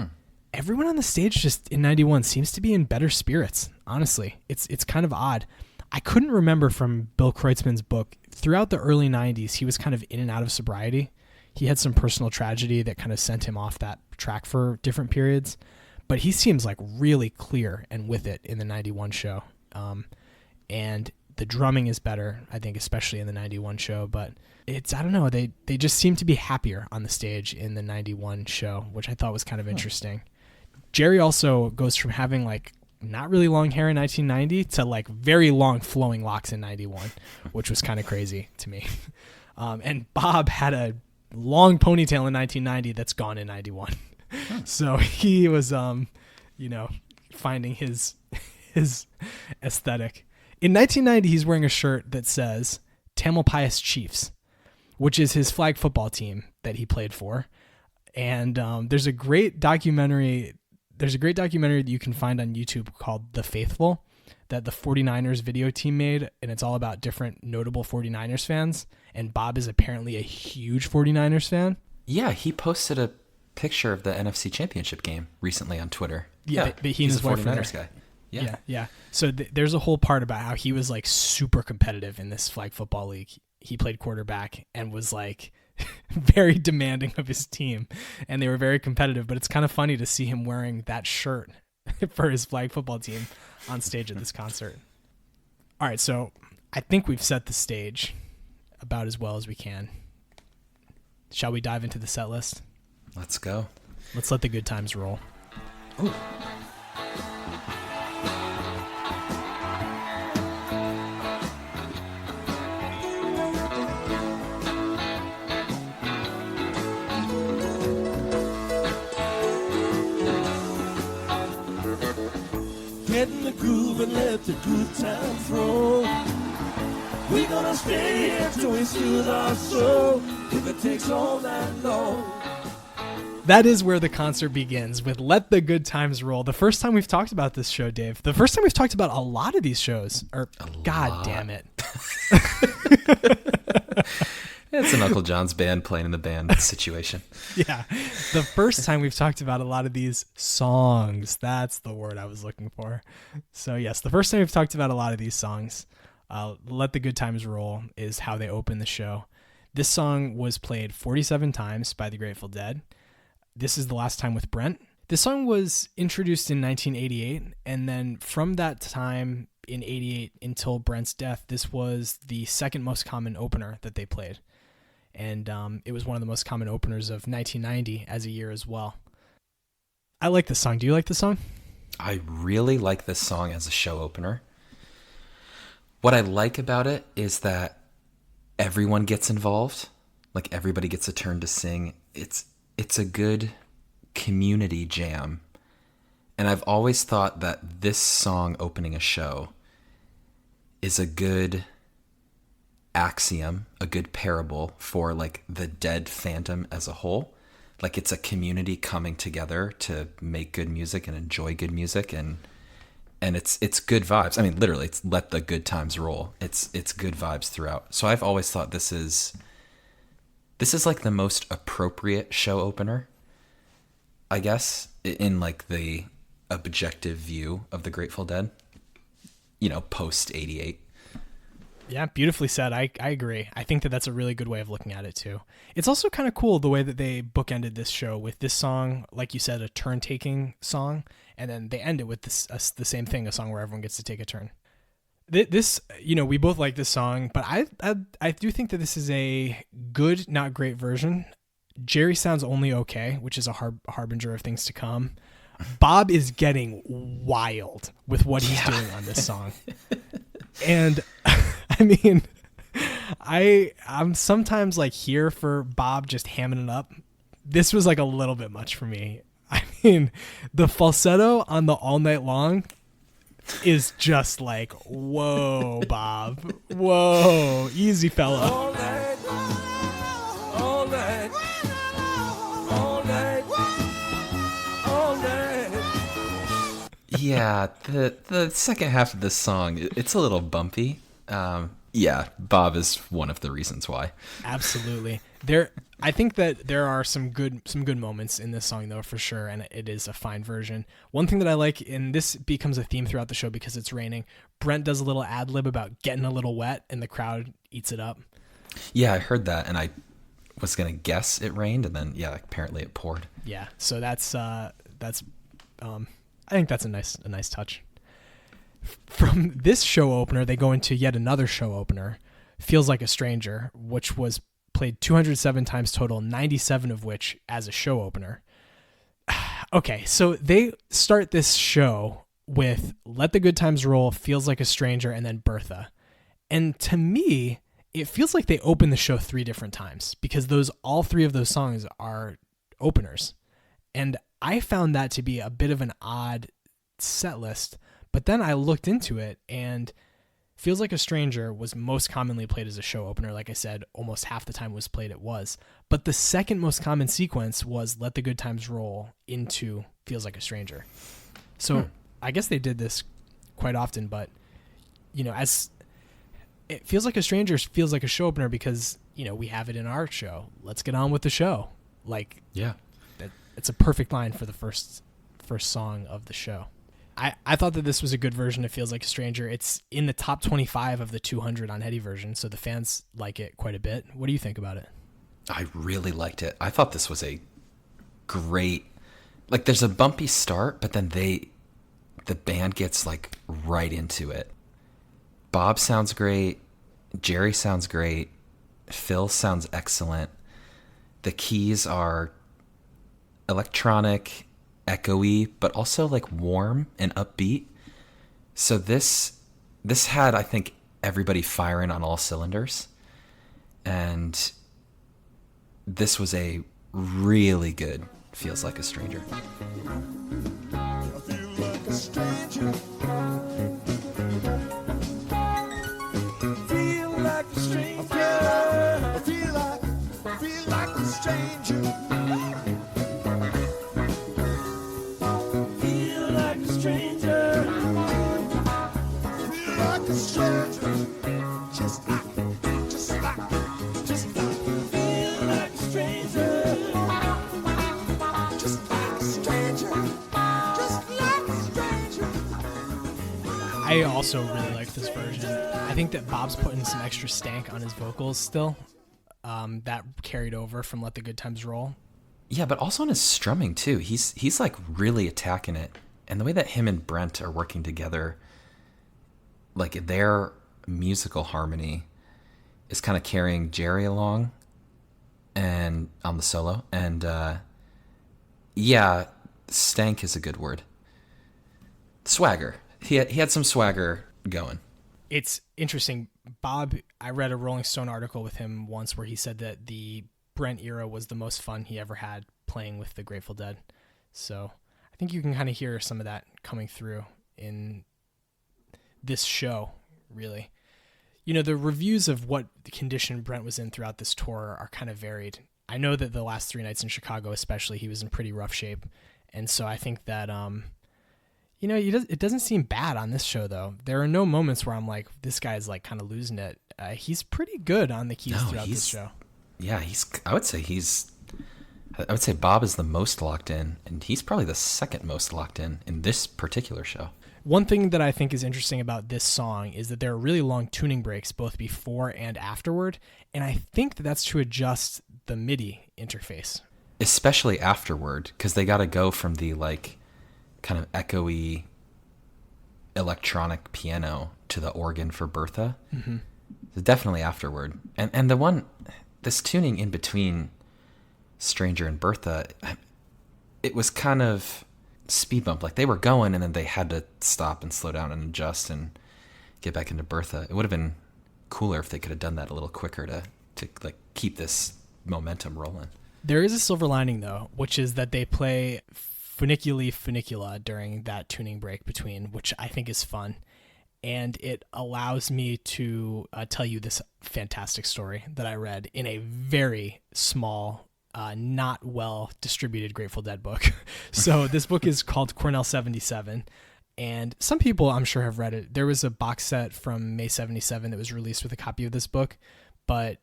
everyone on the stage just in 91 seems to be in better spirits, honestly. It's kind of odd. I couldn't remember from Bill Kreutzmann's book, throughout the early 90s, he was kind of in and out of sobriety. He had some personal tragedy that kind of sent him off that track for different periods. But he seems like really clear and with it in the 91 show. And the drumming is better, I think, especially in the 91 show, but it's, I don't know, they just seem to be happier on the stage in the 91 show, which I thought was kind of interesting. Jerry also goes from having like not really long hair in 1990 to like very long flowing locks in 91, which was kind of crazy to me. And Bob had a long ponytail in 1990 that's gone in 91. So he was, finding his aesthetic. In 1990, he's wearing a shirt that says Tamalpais Chiefs, which is his flag football team that he played for. And there's a great documentary that you can find on YouTube called The Faithful that the 49ers video team made, and it's all about different notable 49ers fans. And Bob is apparently a huge 49ers fan. Yeah, he posted a picture of the NFC Championship game recently on Twitter. Yeah, but he's a 49ers guy. Yeah. So there's a whole part about how he was like super competitive in this flag football league. He played quarterback and was like very demanding of his team, and they were very competitive. But it's kind of funny to see him wearing that shirt for his flag football team on stage at this concert. All right, so I think we've set the stage about as well as we can. Shall we dive into the set list? Let's go. Let's let the good times roll. Ooh. Get in the groove and let the good times roll. We're gonna stay here till we soothe our soul, if it takes all night long. That is where the concert begins, with Let the Good Times Roll. The first time we've talked about this show, Dave. The first time we've talked about a lot of these shows. God damn it. It's an Uncle John's band playing in the band situation. Yeah. The first time we've talked about a lot of these songs. That's the word I was looking for. So yes, the first time we've talked about a lot of these songs. Let the Good Times Roll is how they open the show. This song was played 47 times by the Grateful Dead. This is the last time with Brent. This song was introduced in 1988, and then from that time in 88 until Brent's death, this was the second most common opener that they played. And it was one of the most common openers of 1990 as a year as well. I like this song. Do you like this song? I really like this song as a show opener. What I like about it is that everyone gets involved. Like everybody gets a turn to sing. It's a good community jam. And I've always thought that this song opening a show is a good axiom, a good parable for like the Dead fandom as a whole. Like it's a community coming together to make good music and enjoy good music, and it's good vibes. I mean, literally, it's let the good times roll. It's good vibes throughout. So I've always thought this is This is like the most appropriate show opener, I guess, in like the objective view of the Grateful Dead, post 88. Yeah, beautifully said. I agree. I think that that's a really good way of looking at it too. It's also kind of cool the way that they bookended this show with this song, like you said, a turn-taking song, and then they end it with the same thing, a song where everyone gets to take a turn. This, we both like this song, but I do think that this is a good, not great version. Jerry sounds only okay, which is a harbinger of things to come. Bob is getting wild with what he's doing on this song. And I mean, I'm sometimes like here for Bob just hamming it up. This was like a little bit much for me. I mean, the falsetto on the All Night Long is just like, whoa, Bob. Whoa, easy fella. All night, all night, all night, all night. Yeah, the second half of this song, it's a little bumpy. Yeah, Bob is one of the reasons why. Absolutely. I think that there are some good moments in this song though, for sure, and it is a fine version. One thing that I like, and this becomes a theme throughout the show because it's raining, Brent does a little ad lib about getting a little wet and the crowd eats it up. Yeah, I heard that, and I was gonna guess it rained, and then apparently it poured. Yeah, so that's I think that's a nice touch. From this show opener, they go into yet another show opener, Feels Like a Stranger, which was played 207 times total, 97 of which as a show opener. Okay, so they start this show with Let the Good Times Roll, Feels Like a Stranger, and then Bertha. And to me, it feels like they open the show 3 different times because all 3 of those songs are openers. And I found that to be a bit of an odd set list. But then I looked into it, and Feels Like a Stranger was most commonly played as a show opener. Like I said, almost half the time it was played, it was. But the second most common sequence was Let the Good Times Roll into Feels Like a Stranger. So I guess they did this quite often, but, as it Feels Like a Stranger feels like a show opener because, we have it in our show. Let's get on with the show. Like, Yeah. it's a perfect line for the first song of the show. I thought that this was a good version of Feels Like a Stranger. It's in the top 25 of the 200 on Eddie version, so the fans like it quite a bit. What do you think about it? I really liked it. I thought this was a great, like, there's a bumpy start, but then the band gets like right into it. Bob sounds great. Jerry sounds great. Phil sounds excellent. The keys are electronic, echoey, but also like warm and upbeat. So this had, I think, everybody firing on all cylinders. And this was a really good Feels Like a Stranger. I feel like a stranger. Feel like a stranger. I feel like a stranger. Feel like a stranger. Feel like a stranger. Just like. Feel like a stranger. Just like a stranger. Just like a stranger. I also really like this version. I think that Bob's putting some extra stank on his vocals still. That carried over from Let the Good Times Roll. Yeah, but also on his strumming too. He's like really attacking it. And the way that him and Brent are working together, like their musical harmony is kind of carrying Jerry along and on the solo. And yeah, stank is a good word. Swagger. He had some swagger going. It's interesting. Bob, I read a Rolling Stone article with him once where he said that the Brent era was the most fun he ever had playing with the Grateful Dead. So I think you can kind of hear some of that coming through in this show, really. The reviews of what the condition Brent was in throughout this tour are kind of varied. I know that the last 3 nights in Chicago especially, he was in pretty rough shape. And so I think that, it doesn't seem bad on this show, though. There are no moments where I'm like, this guy's like kind of losing it. He's pretty good on the keys throughout this show. Yeah, I would say Bob is the most locked in, and he's probably the second most locked in this particular show. One thing that I think is interesting about this song is that there are really long tuning breaks both before and afterward, and I think that that's to adjust the MIDI interface. Especially afterward, because they got to go from the like kind of echoey electronic piano to the organ for Bertha. Mm-hmm. So definitely afterward. And this tuning in between Stranger and Bertha, it was kind of speed bump. Like they were going and then they had to stop and slow down and adjust and get back into Bertha. It would have been cooler if they could have done that a little quicker to like keep this momentum rolling. There is a silver lining though, which is that they play Funiculi Funicula during that tuning break between, which I think is fun. And it allows me to tell you this fantastic story that I read in a very small, not well distributed Grateful Dead book. So this book is called Cornell 77. And some people I'm sure have read it. There was a box set from May 77 that was released with a copy of this book, but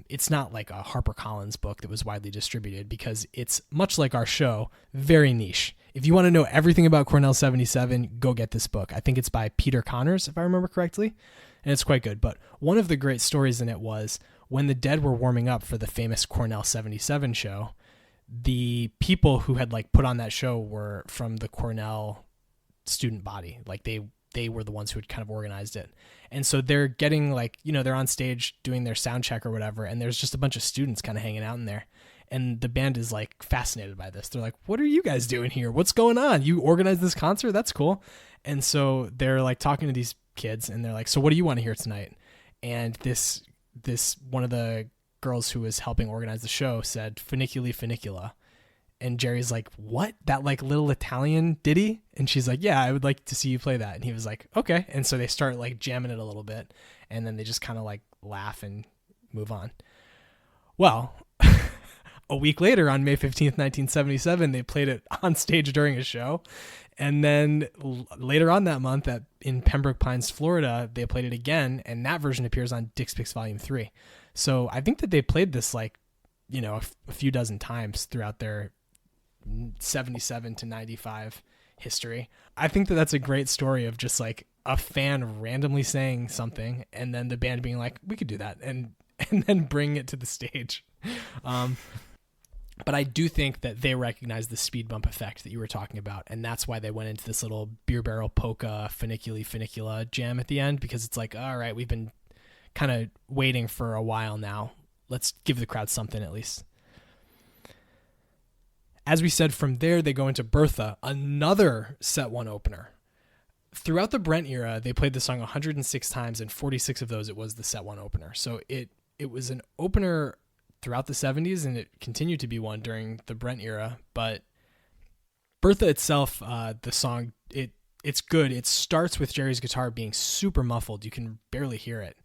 it's not like a HarperCollins book that was widely distributed because it's much like our show, very niche. If you want to know everything about Cornell 77, go get this book. I think it's by Peter Connors, if I remember correctly, and it's quite good. But one of the great stories in it was when the Dead were warming up for the famous Cornell 77 show, the people who had like put on that show were from the Cornell student body. Like they were the ones who had kind of organized it. And so they're getting like, they're on stage doing their sound check or whatever. And there's just a bunch of students kind of hanging out in there. And the band is like fascinated by this. They're like, what are you guys doing here? What's going on? You organized this concert? That's cool. And so they're like talking to these kids and they're like, so what do you want to hear tonight? And this one of the girls who was helping organize the show said Funiculi Funicula. And Jerry's like, what? That like little Italian ditty? And she's like, yeah, I would like to see you play that. And he was like, okay. And so they start like jamming it a little bit. And then they just kind of like laugh and move on. Well, a week later on May 15th, 1977, they played it on stage during a show. And then later on that month in Pembroke Pines, Florida, they played it again. And that version appears on Dick's Picks Volume 3. So I think that they played this like, a few dozen times throughout their 77 to 95 history. I think that that's a great story of just like a fan randomly saying something and then the band being like, we could do that and then bring it to the stage. But I do think that they recognize the speed bump effect that you were talking about. And that's why they went into this little beer barrel polka Funiculi Funicula jam at the end, because it's like, all right, we've been kind of waiting for a while now. Let's give the crowd something at least. As we said, from there, they go into Bertha, another set one opener. Throughout the Brent era, they played the song 106 times, and 46 of those, it was the set one opener. So it was an opener throughout the 70s, and it continued to be one during the Brent era. But Bertha itself, the song, it's good. It starts with Jerry's guitar being super muffled. You can barely hear it,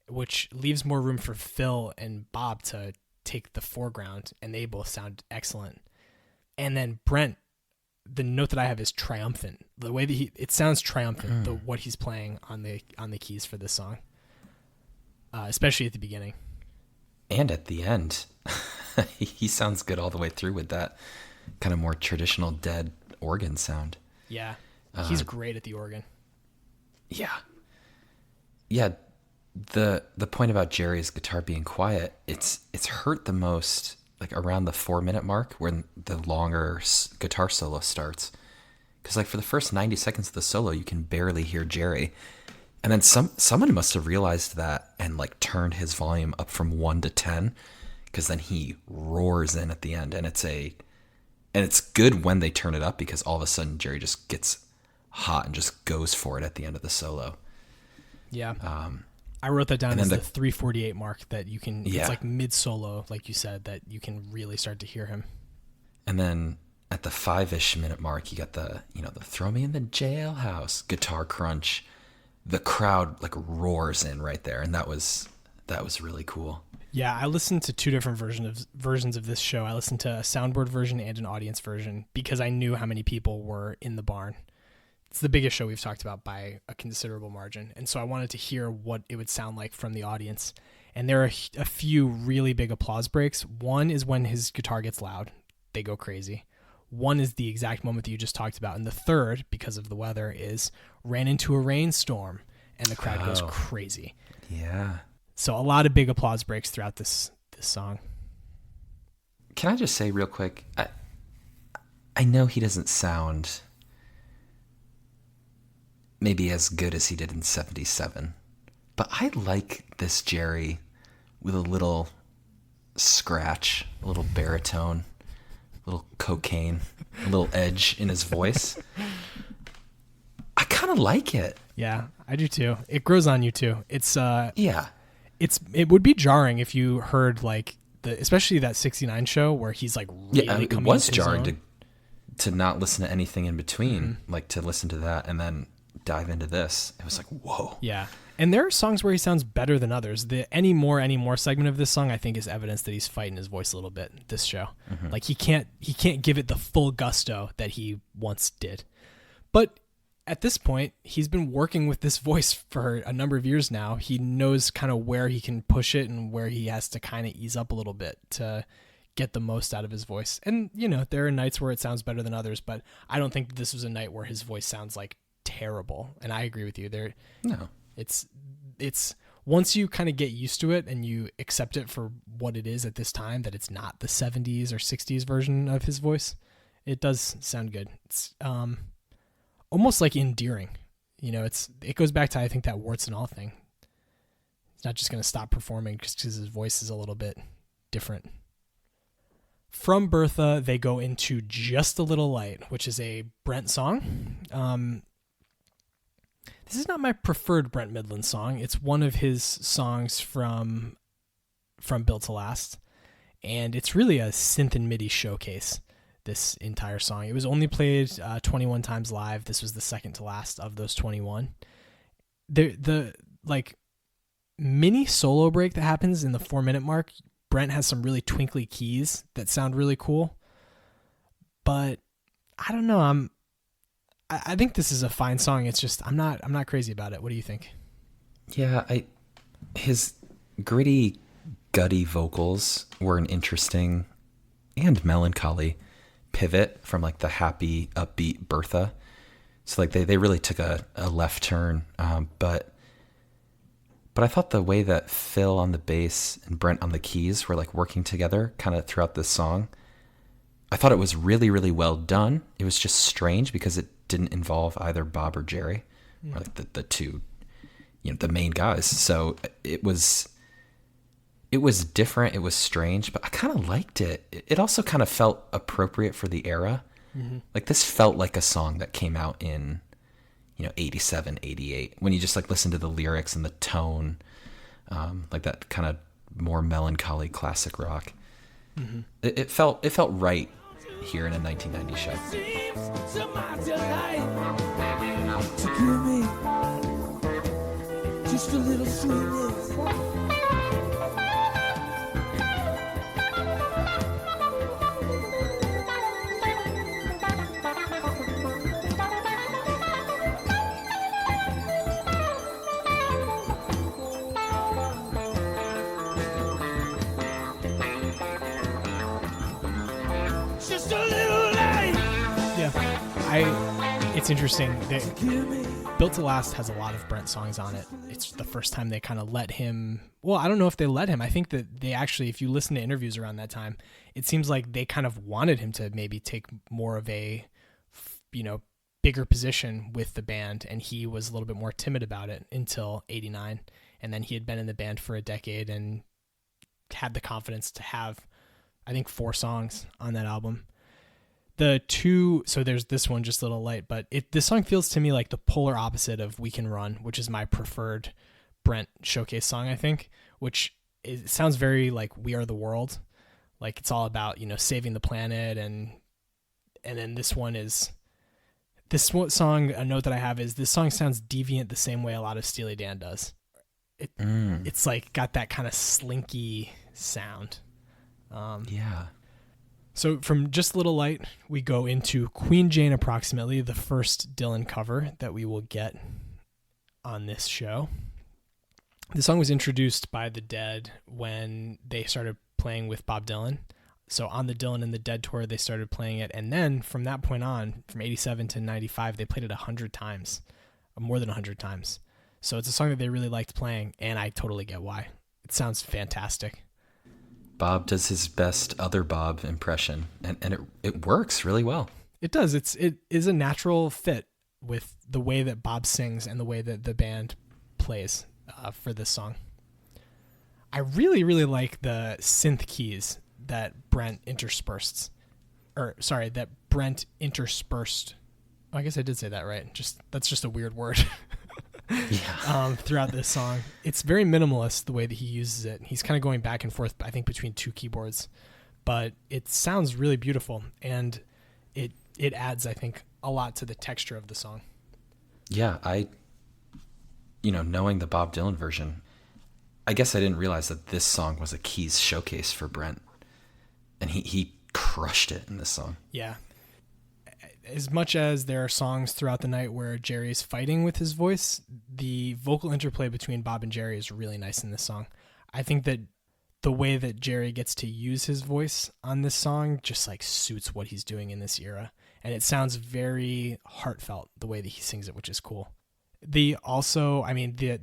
which leaves more room for Phil and Bob to take the foreground, and they both sound excellent. And then Brent, the note that I have is triumphant. The way that it sounds triumphant, what he's playing on the keys for this song, especially at the beginning. And at the end, he sounds good all the way through with that kind of more traditional Dead organ sound. Yeah, he's great at the organ. Yeah. The point about Jerry's guitar being quiet, it's hurt the most like around the 4-minute mark when the longer guitar solo starts. Because like for the first 90 seconds of the solo, you can barely hear Jerry. And then someone must have realized that and like turned his volume up from 1 to 10, because then he roars in at the end. And it's good when they turn it up, because all of a sudden Jerry just gets hot and just goes for it at the end of the solo. Yeah. I wrote that down as the 3:48 mark that you can, yeah. It's like mid solo, like you said, that you can really start to hear him. And then at the 5-ish minute mark, you got the throw me in the jailhouse guitar crunch. The crowd like roars in right there. And that was really cool. Yeah. I listened to two different versions of this show. I listened to a soundboard version and an audience version because I knew how many people were in the barn. It's the biggest show we've talked about by a considerable margin. And so I wanted to hear what it would sound like from the audience. And there are a few really big applause breaks. One is when his guitar gets loud. They go crazy. One is the exact moment that you just talked about. And the third, because of the weather, is ran into a rainstorm and the crowd goes crazy. Yeah. So a lot of big applause breaks throughout this song. Can I just say real quick, I know he doesn't sound maybe as good as he did in 77, but I like this Jerry with a little scratch, a little baritone, a little cocaine, a little edge in his voice. I kind of like it. Yeah, I do too. It grows on you too. It's Yeah. it would be jarring if you heard like especially that 69 show where he's like really it coming was into his jarring own. to not listen to anything in between, like to listen to that and then dive into this. It was like, whoa. Yeah. And there are songs where he sounds better than others. The anymore segment of this song, I think, is evidence that he's fighting his voice a little bit this show. Like he can't give it the full gusto that he once did. But at this point, he's been working with this voice for a number of years now. He knows kind of where he can push it and where he has to kind of ease up a little bit to get the most out of his voice. And, you know, there are nights where it sounds better than others, but I don't think this was a night where his voice sounds like terrible. And I agree with you there. No. It's once you kind of get used to it and you accept it for what it is at this time, that it's not the 70s or 60s version of his voice, it does sound good. It's almost like endearing. You know, it goes back to, I think, that warts and all thing. He's not just going to stop performing just because his voice is a little bit different. From Bertha, they go into Just a Little Light, which is a Brent song. This is not my preferred Brent Midland song. It's one of his songs from Built to Last, and it's really a synth and MIDI showcase, this entire song. It was only played 21 times live. This was the second to last of those 21. The like mini solo break that happens in the 4-minute mark, Brent has some really twinkly keys that sound really cool, but I don't know. I think this is a fine song. It's just I'm not crazy about it. What do you think? Yeah, his gritty, gutty vocals were an interesting and melancholy pivot from like the happy, upbeat Bertha. So like they really took a left turn. But I thought the way that Phil on the bass and Brent on the keys were like working together kind of throughout this song, I thought it was really, really well done. It was just strange because it didn't involve either Bob or Jerry, or like the two, you know, the main guys. So it was different. It was strange, but I kind of liked it. It also kind of felt appropriate for the era. Like this felt like a song that came out in, you know, 87, 88, when you just like listen to the lyrics and the tone, like that kind of more melancholy classic rock. It felt right here in a 1990 show. To give me just a little sweetness. Just a little light. Yeah, it's interesting. Built to Last has a lot of Brent songs on it. It's the first time they kind of let him. Well, I don't know if they let him. I think that they actually, if you listen to interviews around that time, it seems like they kind of wanted him to maybe take more of a, you know, bigger position with the band, and he was a little bit more timid about it until 89. And then he had been in the band for a decade and had the confidence to have, I think, 4 songs on that album. So there's this one, Just a Little Light, but this song feels to me like the polar opposite of We Can Run, which is my preferred Brent showcase song, I think, which it sounds very like We Are the World. Like it's all about, you know, saving the planet. And then this song, a note that I have is this song sounds deviant the same way a lot of Steely Dan does. It's like got that kind of slinky sound. Yeah. So from Just a Little Light, we go into Queen Jane Approximately, the first Dylan cover that we will get on this show. The song was introduced by the Dead when they started playing with Bob Dylan. So on the Dylan and the Dead tour, they started playing it. And then from that point on, from 87 to 95, they played it 100 times, more than 100 times. So it's a song that they really liked playing, and I totally get why. It sounds fantastic. Bob does his best other Bob impression, and it works really well. It does. It is a natural fit with the way that Bob sings and the way that the band plays for this song. I really, really like the synth keys that Brent interspersed. That Brent interspersed. Oh, I guess I did say that right. That's just a weird word. Yeah. Throughout this song, it's very minimalist the way that he uses it. He's kind of going back and forth, I think, between two keyboards, but it sounds really beautiful, and it adds, I think, a lot to the texture of the song. Yeah, knowing the Bob Dylan version, I guess I didn't realize that this song was a keys showcase for Brent, and he crushed it in this song. Yeah. As much as there are songs throughout the night where Jerry's fighting with his voice, the vocal interplay between Bob and Jerry is really nice in this song. I think that the way that Jerry gets to use his voice on this song just like suits what he's doing in this era. And it sounds very heartfelt the way that he sings it, which is cool. The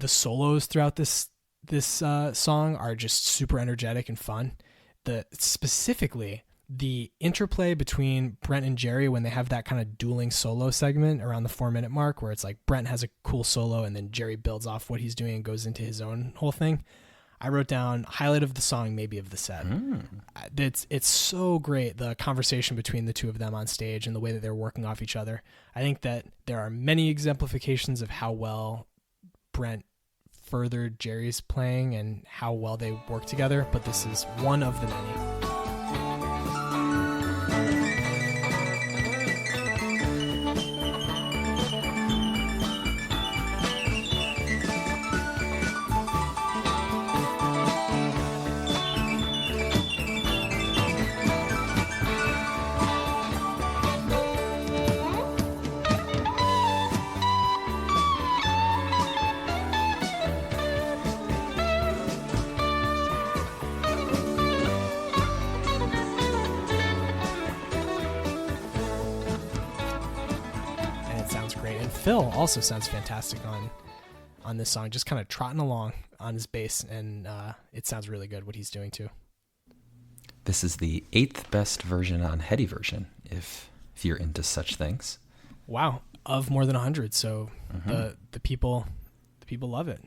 solos throughout this song are just super energetic and fun. Specifically the interplay between Brent and Jerry when they have that kind of dueling solo segment around the 4-minute mark, where it's like Brent has a cool solo and then Jerry builds off what he's doing and goes into his own whole thing. I wrote down highlight of the song, maybe of the set. It's so great, the conversation between the two of them on stage and the way that they're working off each other. I think that there are many exemplifications of how well Brent furthered Jerry's playing and how well they work together, but this is one of the many. Phil also sounds fantastic on this song, just kind of trotting along on his bass, and it sounds really good what he's doing too. This is the 8th best version on Heady Version, if you're into such things. Wow, of more than 100. So the people love it.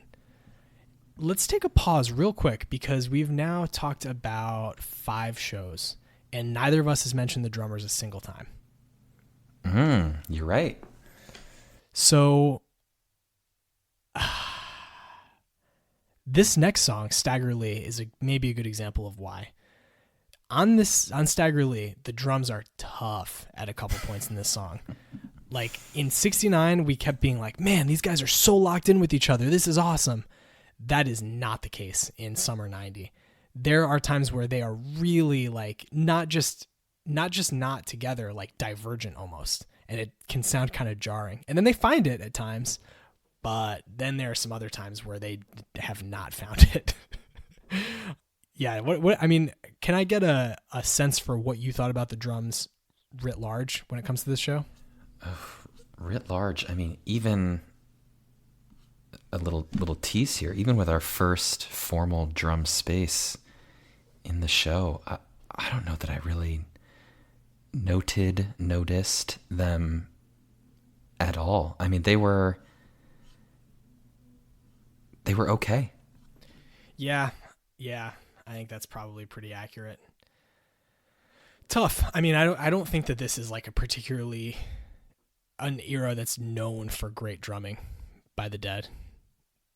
Let's take a pause real quick because we've now talked about 5 shows, and neither of us has mentioned the drummers a single time. You're right. So this next song, Stagger Lee, is maybe a good example of why. On Stagger Lee, the drums are tough at a couple points in this song. Like in 69, we kept being like, man, these guys are so locked in with each other. This is awesome. That is not the case in Summer 90. There are times where they are really like not just not together, like divergent almost. And it can sound kind of jarring. And then they find it at times, but then there are some other times where they have not found it. Yeah. What I mean, can I get a sense for what you thought about the drums writ large when it comes to this show? Writ large, I mean, even a little tease here, even with our first formal drum space in the show, I don't know that I really noticed them at all. I mean, they were okay. Yeah. I think that's probably pretty accurate. Tough. I mean, I don't think that this is like a particularly an era that's known for great drumming by the Dead.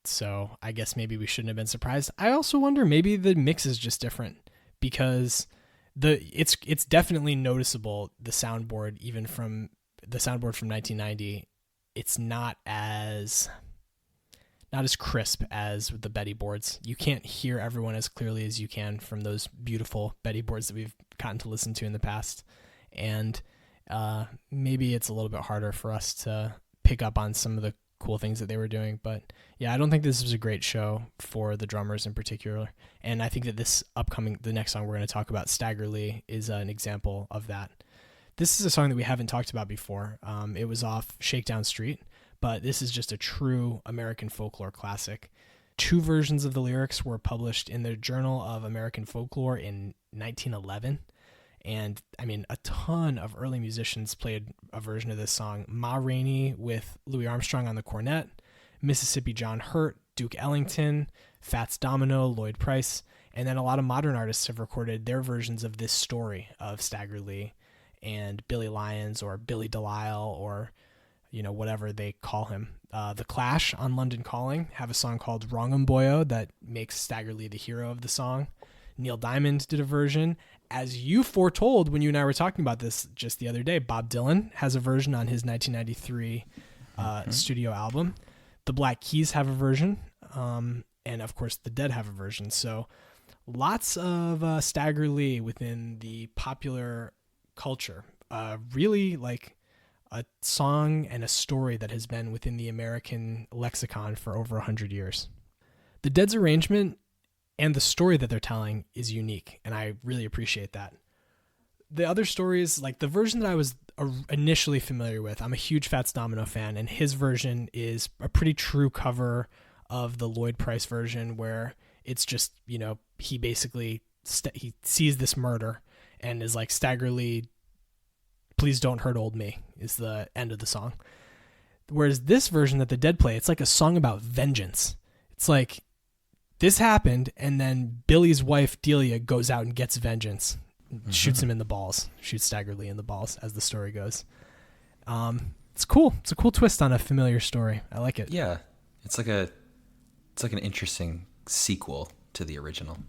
So I guess maybe we shouldn't have been surprised. I also wonder maybe the mix is just different because it's definitely noticeable, the soundboard, even from the soundboard from 1990, it's not as crisp as the Betty boards. You can't hear everyone as clearly as you can from those beautiful Betty boards that we've gotten to listen to in the past. And maybe it's a little bit harder for us to pick up on some of the cool things that they were doing. But yeah, I don't think this was a great show for the drummers in particular. And I think that the next song we're going to talk about, Stagger Lee, is an example of that. This is a song that we haven't talked about before. It was off Shakedown Street, but this is just a true American folklore classic. 2 versions of the lyrics were published in the Journal of American Folklore in 1911. And I mean, a ton of early musicians played a version of this song. Ma Rainey with Louis Armstrong on the cornet, Mississippi John Hurt, Duke Ellington, Fats Domino, Lloyd Price, and then a lot of modern artists have recorded their versions of this story of Stagger Lee and Billy Lyons or Billy Delisle or, whatever they call him. The Clash on London Calling have a song called Wrong'em that makes Stagger Lee the hero of the song. Neil Diamond did a version. As you foretold when you and I were talking about this just the other day, Bob Dylan has a version on his 1993 studio album. The Black Keys have a version. And of course the Dead have a version. So lots of Stagger Lee within the popular culture. Really like a song and a story that has been within the American lexicon for over 100 years. The Dead's arrangement and the story that they're telling is unique, and I really appreciate that. The other stories, like the version that I was initially familiar with, I'm a huge Fats Domino fan, and his version is a pretty true cover of the Lloyd Price version, where it's just, he basically he sees this murder and is like, Stagger Lee, please don't hurt old me, is the end of the song. Whereas this version that the Dead play, it's like a song about vengeance. It's like, this happened, and then Billy's wife, Delia, goes out and gets vengeance. Shoots him in the balls. Shoots Stagger Lee in the balls, as the story goes. It's cool. It's a cool twist on a familiar story. I like it. Yeah. It's like an interesting sequel to the original.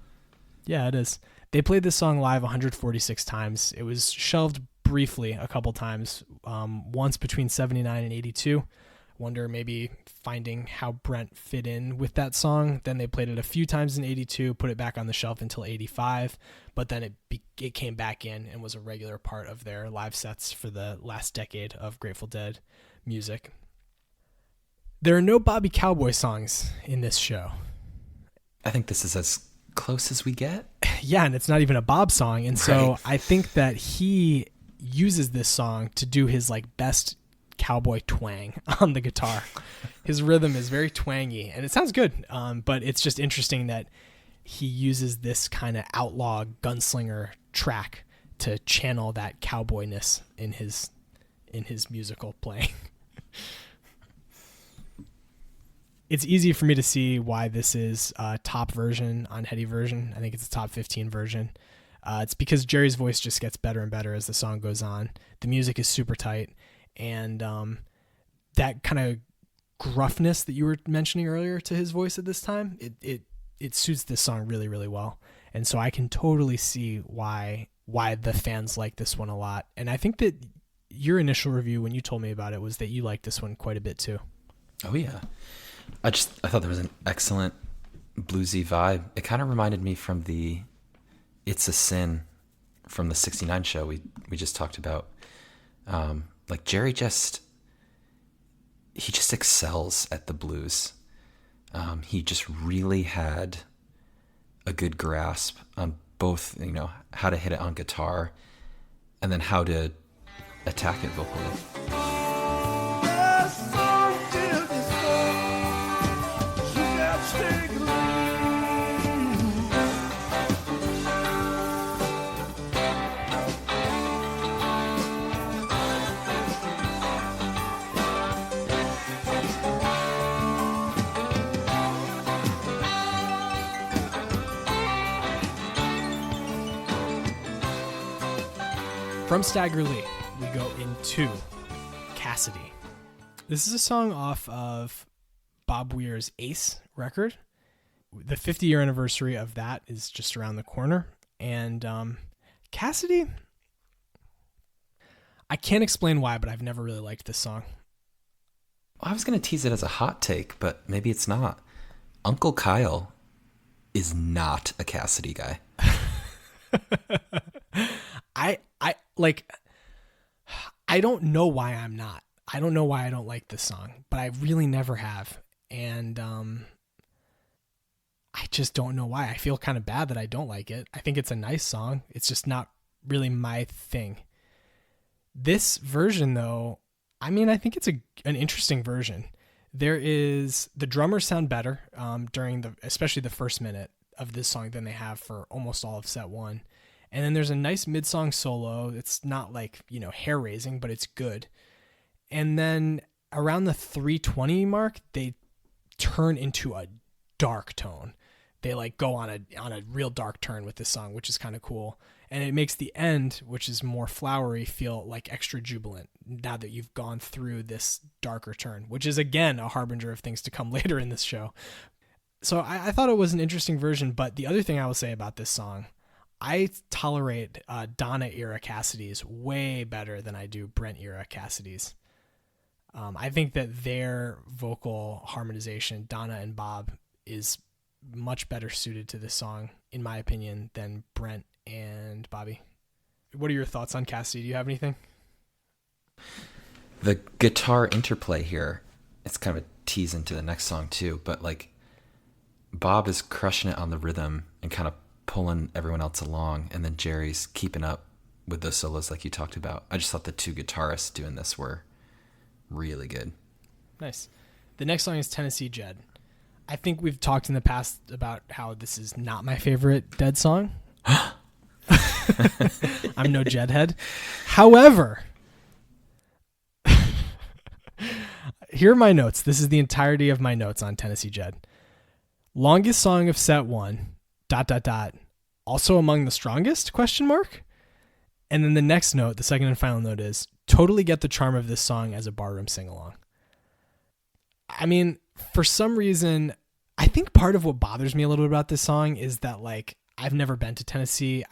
Yeah, it is. They played this song live 146 times. It was shelved briefly a couple times, once between 79 and 82. Wonder maybe finding how Brent fit in with that song. Then they played it a few times in 82, put it back on the shelf until 85, but then it came back in and was a regular part of their live sets for the last decade of Grateful Dead music. There are no Bobby Cowboy songs in this show. I think this is as close as we get. Yeah, and it's not even a Bob song. And so right. I think that he uses this song to do his like best cowboy twang on the guitar. His rhythm is very twangy and it sounds good. But it's just interesting that he uses this kind of outlaw gunslinger track to channel that cowboyness in his musical playing. It's easy for me to see why this is a top version on Heady Version. I think it's a top 15 version. It's because Jerry's voice just gets better and better as the song goes on. The music is super tight. And that kind of gruffness that you were mentioning earlier to his voice at this time, it suits this song really, really well. And so I can totally see why the fans like this one a lot. And I think that your initial review when you told me about it was that you liked this one quite a bit too. Oh yeah. I thought there was an excellent bluesy vibe. It kind of reminded me from the It's a Sin from the 69 show we just talked about. Like Jerry just excels at the blues. He just really had a good grasp on both, how to hit it on guitar and then how to attack it vocally. From Stagger Lee, we go into Cassidy. This is a song off of Bob Weir's Ace record. The 50-year anniversary of that is just around the corner. And Cassidy, I can't explain why, but I've never really liked this song. I was going to tease it as a hot take, but maybe it's not. Uncle Kyle is not a Cassidy guy. I don't know why I'm not. I don't know why I don't like this song, but I really never have. And I just don't know why. I feel kind of bad that I don't like it. I think it's a nice song. It's just not really my thing. This version, though, I mean, I think it's an interesting version. The drummers sound better during especially the first minute of this song than they have for almost all of set one. And then there's a nice mid-song solo. It's not like, hair raising, but it's good. And then around the 3:20 mark, they turn into a dark tone. They like go on a real dark turn with this song, which is kind of cool. And it makes the end, which is more flowery, feel like extra jubilant now that you've gone through this darker turn, which is again a harbinger of things to come later in this show. So I thought it was an interesting version, but the other thing I will say about this song, I tolerate Donna era Cassidy's way better than I do Brent era Cassidy's. I think that their vocal harmonization, Donna and Bob, is much better suited to this song, in my opinion, than Brent and Bobby. What are your thoughts on Cassidy? Do you have anything? The guitar interplay here, it's kind of a tease into the next song too, but like Bob is crushing it on the rhythm and kind of pulling everyone else along, and then Jerry's keeping up with the solos like you talked about. I just thought the two guitarists doing this were really good. Nice. The next song is Tennessee Jed. I think we've talked in the past about how this is not my favorite Dead song. I'm no Jed head. However, here are my notes. This is the entirety of my notes on Tennessee Jed. Longest song of set one, ... Also among the strongest, ? And then the next note, the second and final note is, totally get the charm of this song as a barroom sing-along. I mean, for some reason, I think part of what bothers me a little bit about this song is that, like, I've never been to Tennessee.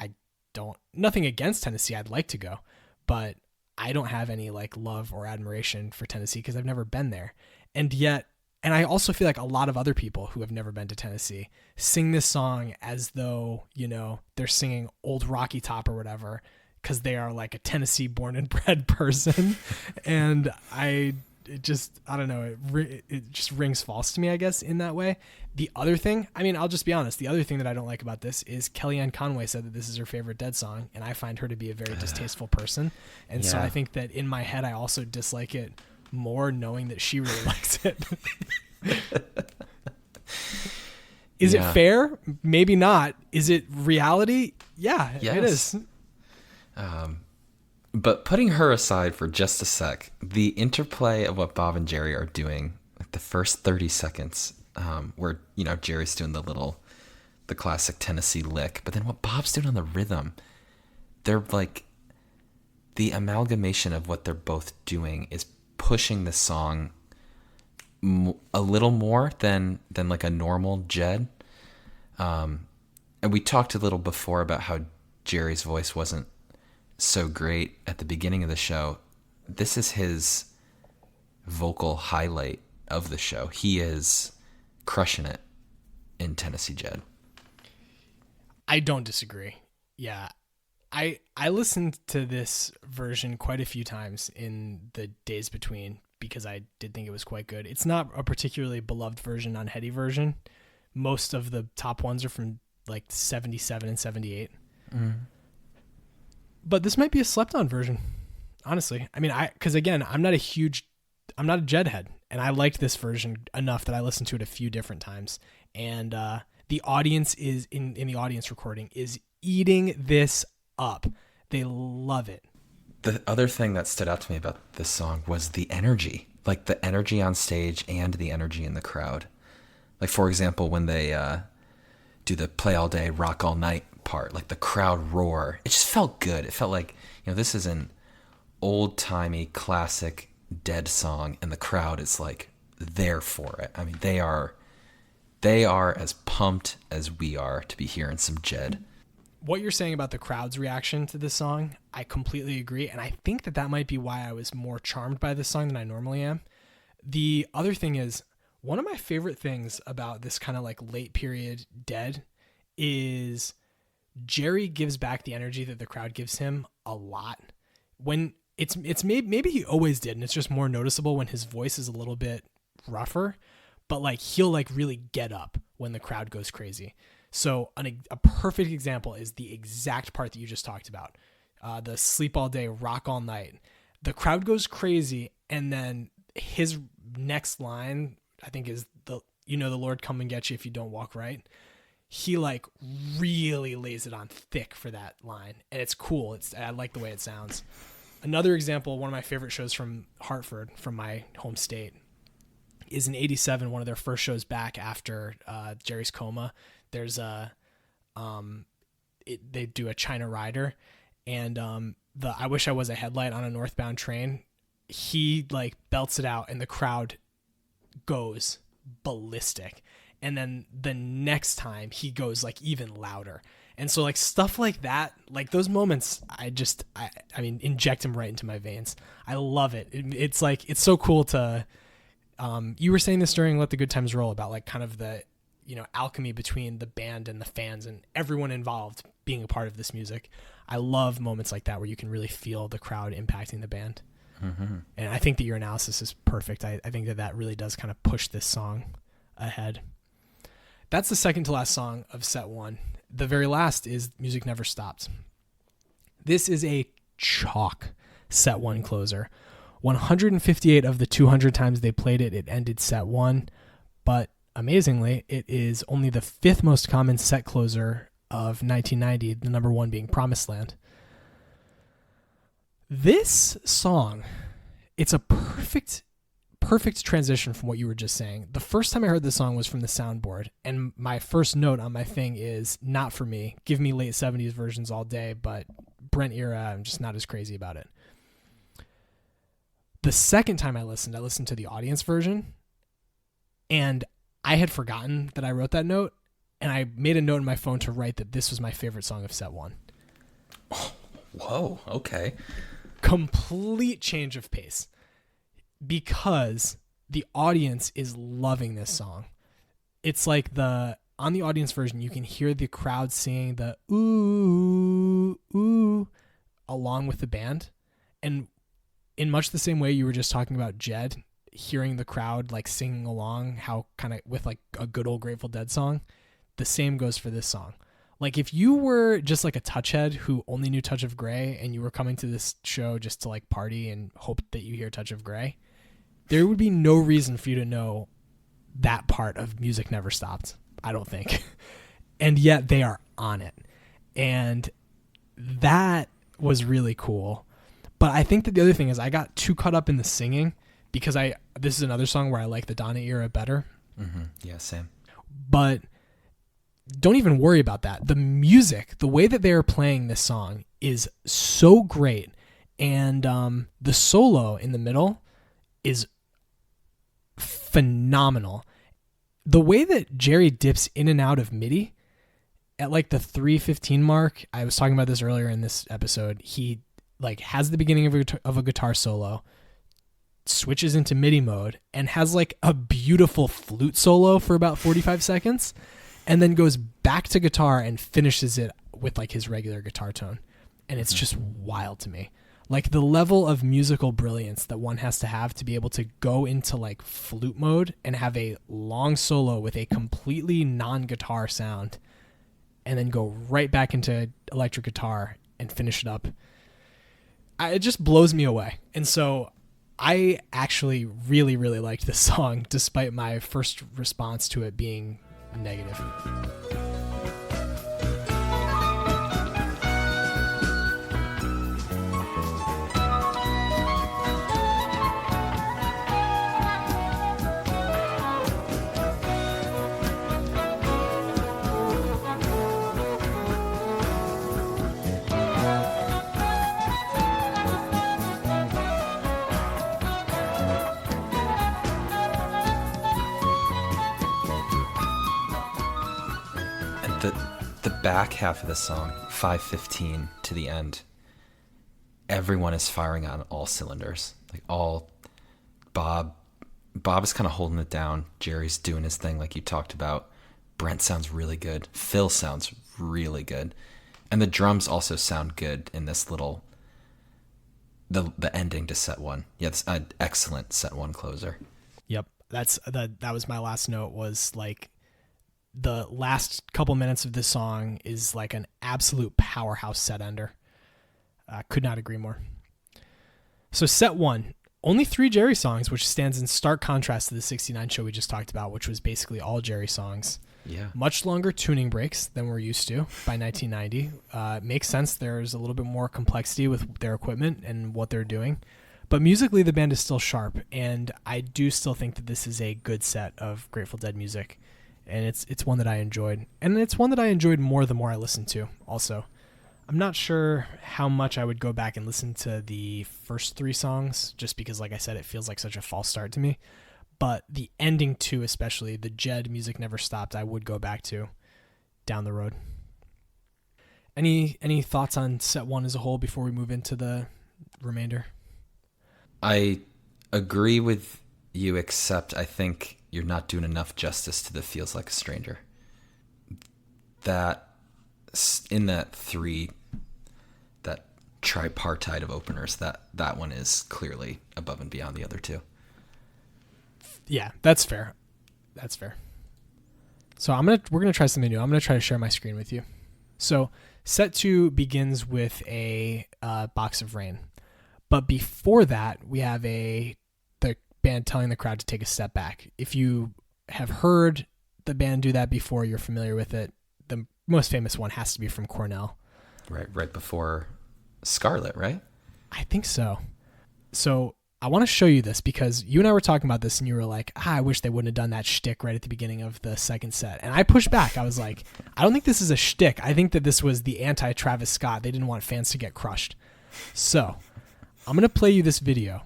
Nothing against Tennessee. I'd like to go, but I don't have any like love or admiration for Tennessee because I've never been there. And I also feel like a lot of other people who have never been to Tennessee sing this song as though, they're singing Old Rocky Top or whatever, because they are like a Tennessee born and bred person. And it just rings false to me, I guess, in that way. The other thing, I mean, I'll just be honest. The other thing that I don't like about this is Kellyanne Conway said that this is her favorite Dead song, and I find her to be a very distasteful person. And so I think that in my head, I also dislike it more knowing that she really likes it. Is it fair? Maybe not. Is it reality? Yeah, yes. It is. But putting her aside for just a sec, the interplay of what Bob and Jerry are doing, like the first 30 seconds, where, Jerry's doing the classic Tennessee lick, but then what Bob's doing on the rhythm, they're like, the amalgamation of what they're both doing is pushing the song a little more than like a normal Jed. And we talked a little before about how Jerry's voice wasn't so great at the beginning of the show. This is his vocal highlight of the show. He is crushing it in Tennessee Jed. I don't disagree. Yeah. I listened to this version quite a few times in the days between because I did think it was quite good. It's not a particularly beloved version on Heady Version. Most of the top ones are from like 77 and 78. But this might be a slept on version, honestly. I mean, because again, I'm not a Jed head, and I liked this version enough that I listened to it a few different times. And the audience is in the audience recording is eating this up. They love it. The other thing that stood out to me about this song was the energy, like the energy on stage and the energy in the crowd. Like, for example, when they do the play all day, rock all night part, like the crowd roar, it just felt good. It felt like, this is an old timey classic Dead song, and the crowd is like there for it. I mean, they are as pumped as we are to be hearing some Jed. What you're saying about the crowd's reaction to this song, I completely agree. And I think that might be why I was more charmed by this song than I normally am. The other thing is, one of my favorite things about this kind of like late period Dead is Jerry gives back the energy that the crowd gives him a lot. When it's maybe he always did, and it's just more noticeable when his voice is a little bit rougher, but like he'll like really get up when the crowd goes crazy. So a perfect example is the exact part that you just talked about. The Sleep All Day, Rock All Night. The crowd goes crazy, and then his next line, I think, is the Lord come and get you if you don't walk right. He like really lays it on thick for that line, and it's cool. I like the way it sounds. Another example, one of my favorite shows from Hartford, from my home state, is in '87, one of their first shows back after Jerry's coma. There's they do a China Rider, and the I Wish I Was a Headlight on a Northbound Train. He like belts it out, and the crowd goes ballistic. And then the next time he goes like even louder. And so like stuff like that, like those moments, I mean, inject him right into my veins. I love it. It's like, it's so cool to, you were saying this during Let the Good Times Roll about like kind of the, alchemy between the band and the fans and everyone involved being a part of this music. I love moments like that where you can really feel the crowd impacting the band. Mm-hmm. And I think that your analysis is perfect. I think that really does kind of push this song ahead. That's the second to last song of set one. The very last is Music Never Stopped. This is a chalk set one closer. 158 of the 200 times they played it, it ended set one. But amazingly, it is only the fifth most common set closer of 1990, the number one being Promised Land. This song, it's a perfect transition from what you were just saying. The first time I heard this song was from the soundboard, and my first note on my thing is not for me. Give me late 70s versions all day, but Brent era, I'm just not as crazy about it. The second time I listened to the audience version, and I had forgotten that I wrote that note, and I made a note in my phone to write that this was my favorite song of set one. Oh, whoa, okay. Complete change of pace. Because the audience is loving this song. It's like on the audience version, you can hear the crowd singing the ooh, ooh, along with the band. And in much the same way you were just talking about Jed, hearing the crowd like singing along, how kind of with like a good old Grateful Dead song, the same goes for this song. Like if you were just like a touchhead who only knew Touch of Grey and you were coming to this show just to like party and hope that you hear Touch of Grey, there would be no reason for you to know that part of Music Never Stopped, I don't think. And yet they are on it. And that was really cool. But I think that the other thing is I got too caught up in the singing because this is another song where I like the Donna era better. Mm-hmm. Yeah, same. But don't even worry about that. The music, the way that they are playing this song is so great. And the solo in the middle is phenomenal. The way that Jerry dips in and out of MIDI at like the 3:15 mark, I was talking about this earlier in this episode, he like has the beginning of a guitar solo, switches into MIDI mode, and has like a beautiful flute solo for about 45 seconds, and then goes back to guitar and finishes it with like his regular guitar tone. And it's just wild to me. Like the level of musical brilliance that one has to be able to go into like flute mode and have a long solo with a completely non-guitar sound and then go right back into electric guitar and finish it up. It just blows me away. And so I actually really, really liked this song despite my first response to it being negative. The back half of the song, 5:15 to the end, everyone is firing on all cylinders. Like Bob is kind of holding it down. Jerry's doing his thing like you talked about. Brent sounds really good. Phil sounds really good. And the drums also sound good in this little the ending to set one. Yeah, it's an excellent set one closer. Yep. That was my last note, was like the last couple minutes of this song is like an absolute powerhouse set ender. Could not agree more. So set one, only 3 Jerry songs, which stands in stark contrast to the 69 show we just talked about, which was basically all Jerry songs. Yeah. Much longer tuning breaks than we're used to by 1990. Makes sense. There's a little bit more complexity with their equipment and what they're doing. But musically, the band is still sharp, and I do still think that this is a good set of Grateful Dead music. And it's one that I enjoyed. And it's one that I enjoyed more the more I listened to, also. I'm not sure how much I would go back and listen to the first 3 songs, just because, like I said, it feels like such a false start to me. But the ending 2, especially, the Jed Music Never Stopped, I would go back to down the road. Any thoughts on set 1 as a whole before we move into the remainder? I agree with you, except I think you're not doing enough justice to the Feels Like a Stranger. That in that tripartite of openers, that one is clearly above and beyond the other 2. Yeah, that's fair. That's fair. So we're gonna try something new. I'm gonna try to share my screen with you. So set 2 begins with a box of rain, but before that we have the band telling the crowd to take a step back. If you have heard the band do that before, you're familiar with it. The most famous one has to be from Cornell. Right before Scarlet, right? I think so. So I want to show you this because you and I were talking about this and you were like, I wish they wouldn't have done that shtick right at the beginning of the second set. And I pushed back. I was like, I don't think this is a shtick. I think that this was the anti-Travis Scott. They didn't want fans to get crushed. So I'm going to play you this video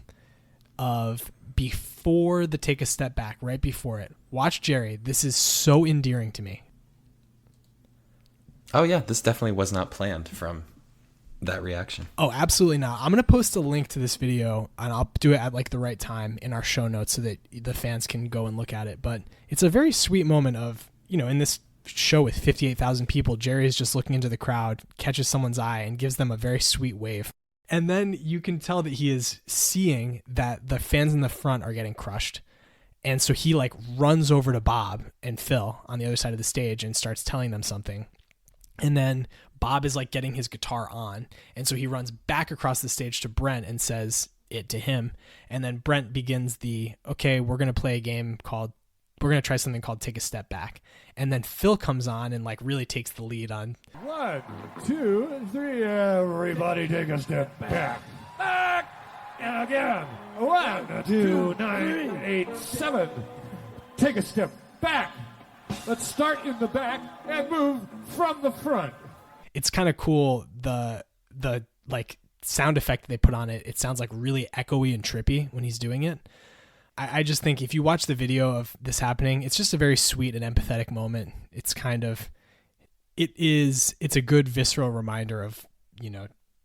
of before the take a step back, right before it. Watch Jerry. This is so endearing to me. Oh yeah, this definitely was not planned from that reaction. Oh, absolutely not. I'm going to post a link to this video and I'll do it at like the right time in our show notes so that the fans can go and look at it. But it's a very sweet moment of, in this show with 58,000 people, Jerry is just looking into the crowd, catches someone's eye and gives them a very sweet wave. And then you can tell that he is seeing that the fans in the front are getting crushed. And so he like runs over to Bob and Phil on the other side of the stage and starts telling them something. And then Bob is like getting his guitar on. And so he runs back across the stage to Brent and says it to him. And then Brent begins okay, we're going to try something called Take a Step Back. And then Phil comes on and like really takes the lead on 1, 2, 3, everybody take a step back. Back! And again. 1, 2, 9, 8, 7. Take a step back. Let's start in the back and move from the front. It's kind of cool, the like sound effect they put on it. It sounds like really echoey and trippy when he's doing it. I just think if you watch the video of this happening, it's just a very sweet and empathetic moment. It's a good visceral reminder of,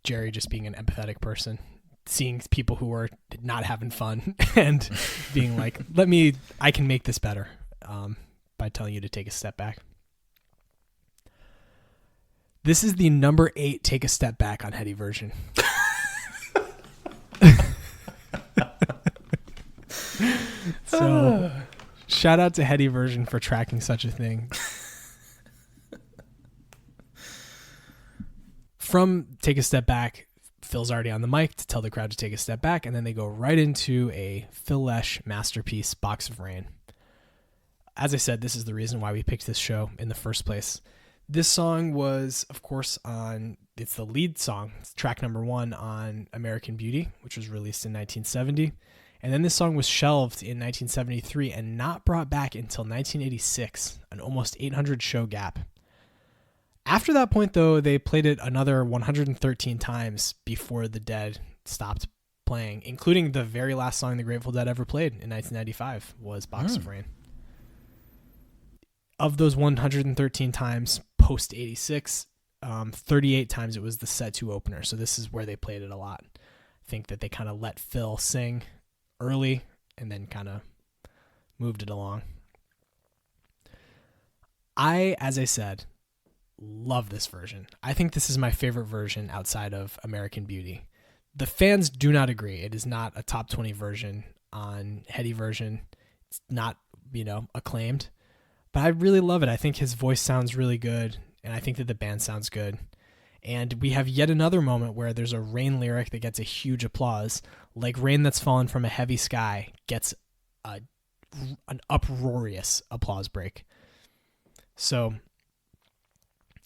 Jerry just being an empathetic person, seeing people who are not having fun and being like, I can make this better by telling you to take a step back. This is the number 8 Take a Step Back on Heady version. So shout out to Heady version for tracking such a thing. From Take a Step Back, Phil's already on the mic to tell the crowd to take a step back, and then they go right into a Phil Lesh masterpiece, Box of Rain. As I said, this is the reason why we picked this show in the first place. This song was, of course, it's the lead song. It's track number 1 on American Beauty, which was released in 1970. And then this song was shelved in 1973 and not brought back until 1986, an almost 800 show gap. After that point, though, they played it another 113 times before the Dead stopped playing, including the very last song the Grateful Dead ever played in 1995 was Box of Rain. Of those 113 times post 86, 38 times it was the set 2 opener. So this is where they played it a lot. I think that they kind of let Phil sing early and then kind of moved it along. As I said, love this version. I think this is my favorite version outside of American Beauty. The fans do not agree. It is not a top 20 version on Heady version. It's not, acclaimed. But I really love it. I think his voice sounds really good, and I think that the band sounds good. And we have yet another moment where there's a Rain lyric that gets a huge applause, like Rain That's Fallen from a Heavy Sky gets an uproarious applause break. So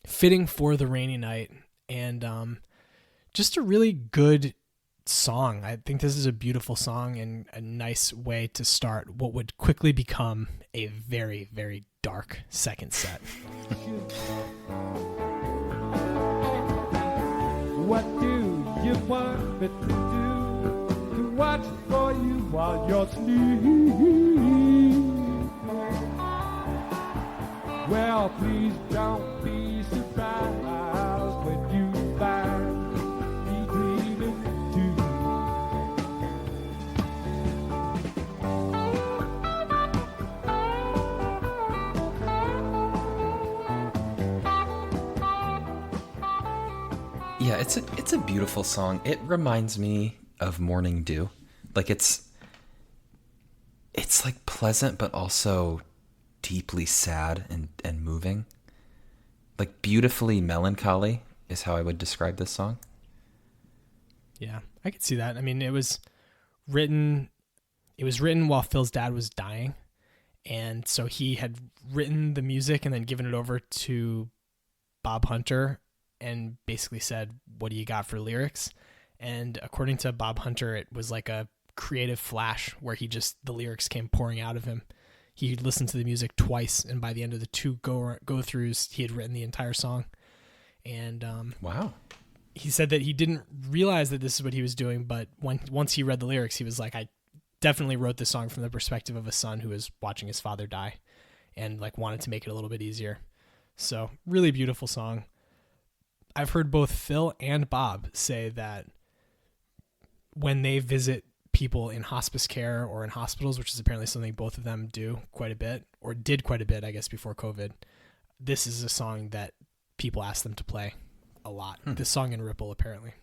fitting for the rainy night, and just a really good song. I think this is a beautiful song and a nice way to start what would quickly become a very, very dark second set. What do you want me to do? To watch for you while you're asleep? Well, please don't be surprised when you find me dreaming too. Yeah, it's a beautiful song. It reminds me of Morning Dew. Like it's like pleasant but also deeply sad and moving. Like beautifully melancholy is how I would describe this song. Yeah, I could see that. I mean, it was written while Phil's dad was dying. And so he had written the music and then given it over to Bob Hunter and basically said, what do you got for lyrics? And according to Bob Hunter, it was like a creative flash where the lyrics came pouring out of him. He listened to the music twice, and by the end of the two go-throughs, he had written the entire song. And wow. He said that he didn't realize that this is what he was doing, but once he read the lyrics, he was like, I definitely wrote this song from the perspective of a son who was watching his father die and like wanted to make it a little bit easier. So really beautiful song. I've heard both Phil and Bob say that when they visit people in hospice care or in hospitals, which is apparently something both of them do quite a bit, or did quite a bit, I guess, before COVID, this is a song that people ask them to play a lot. This song in Ripple, apparently.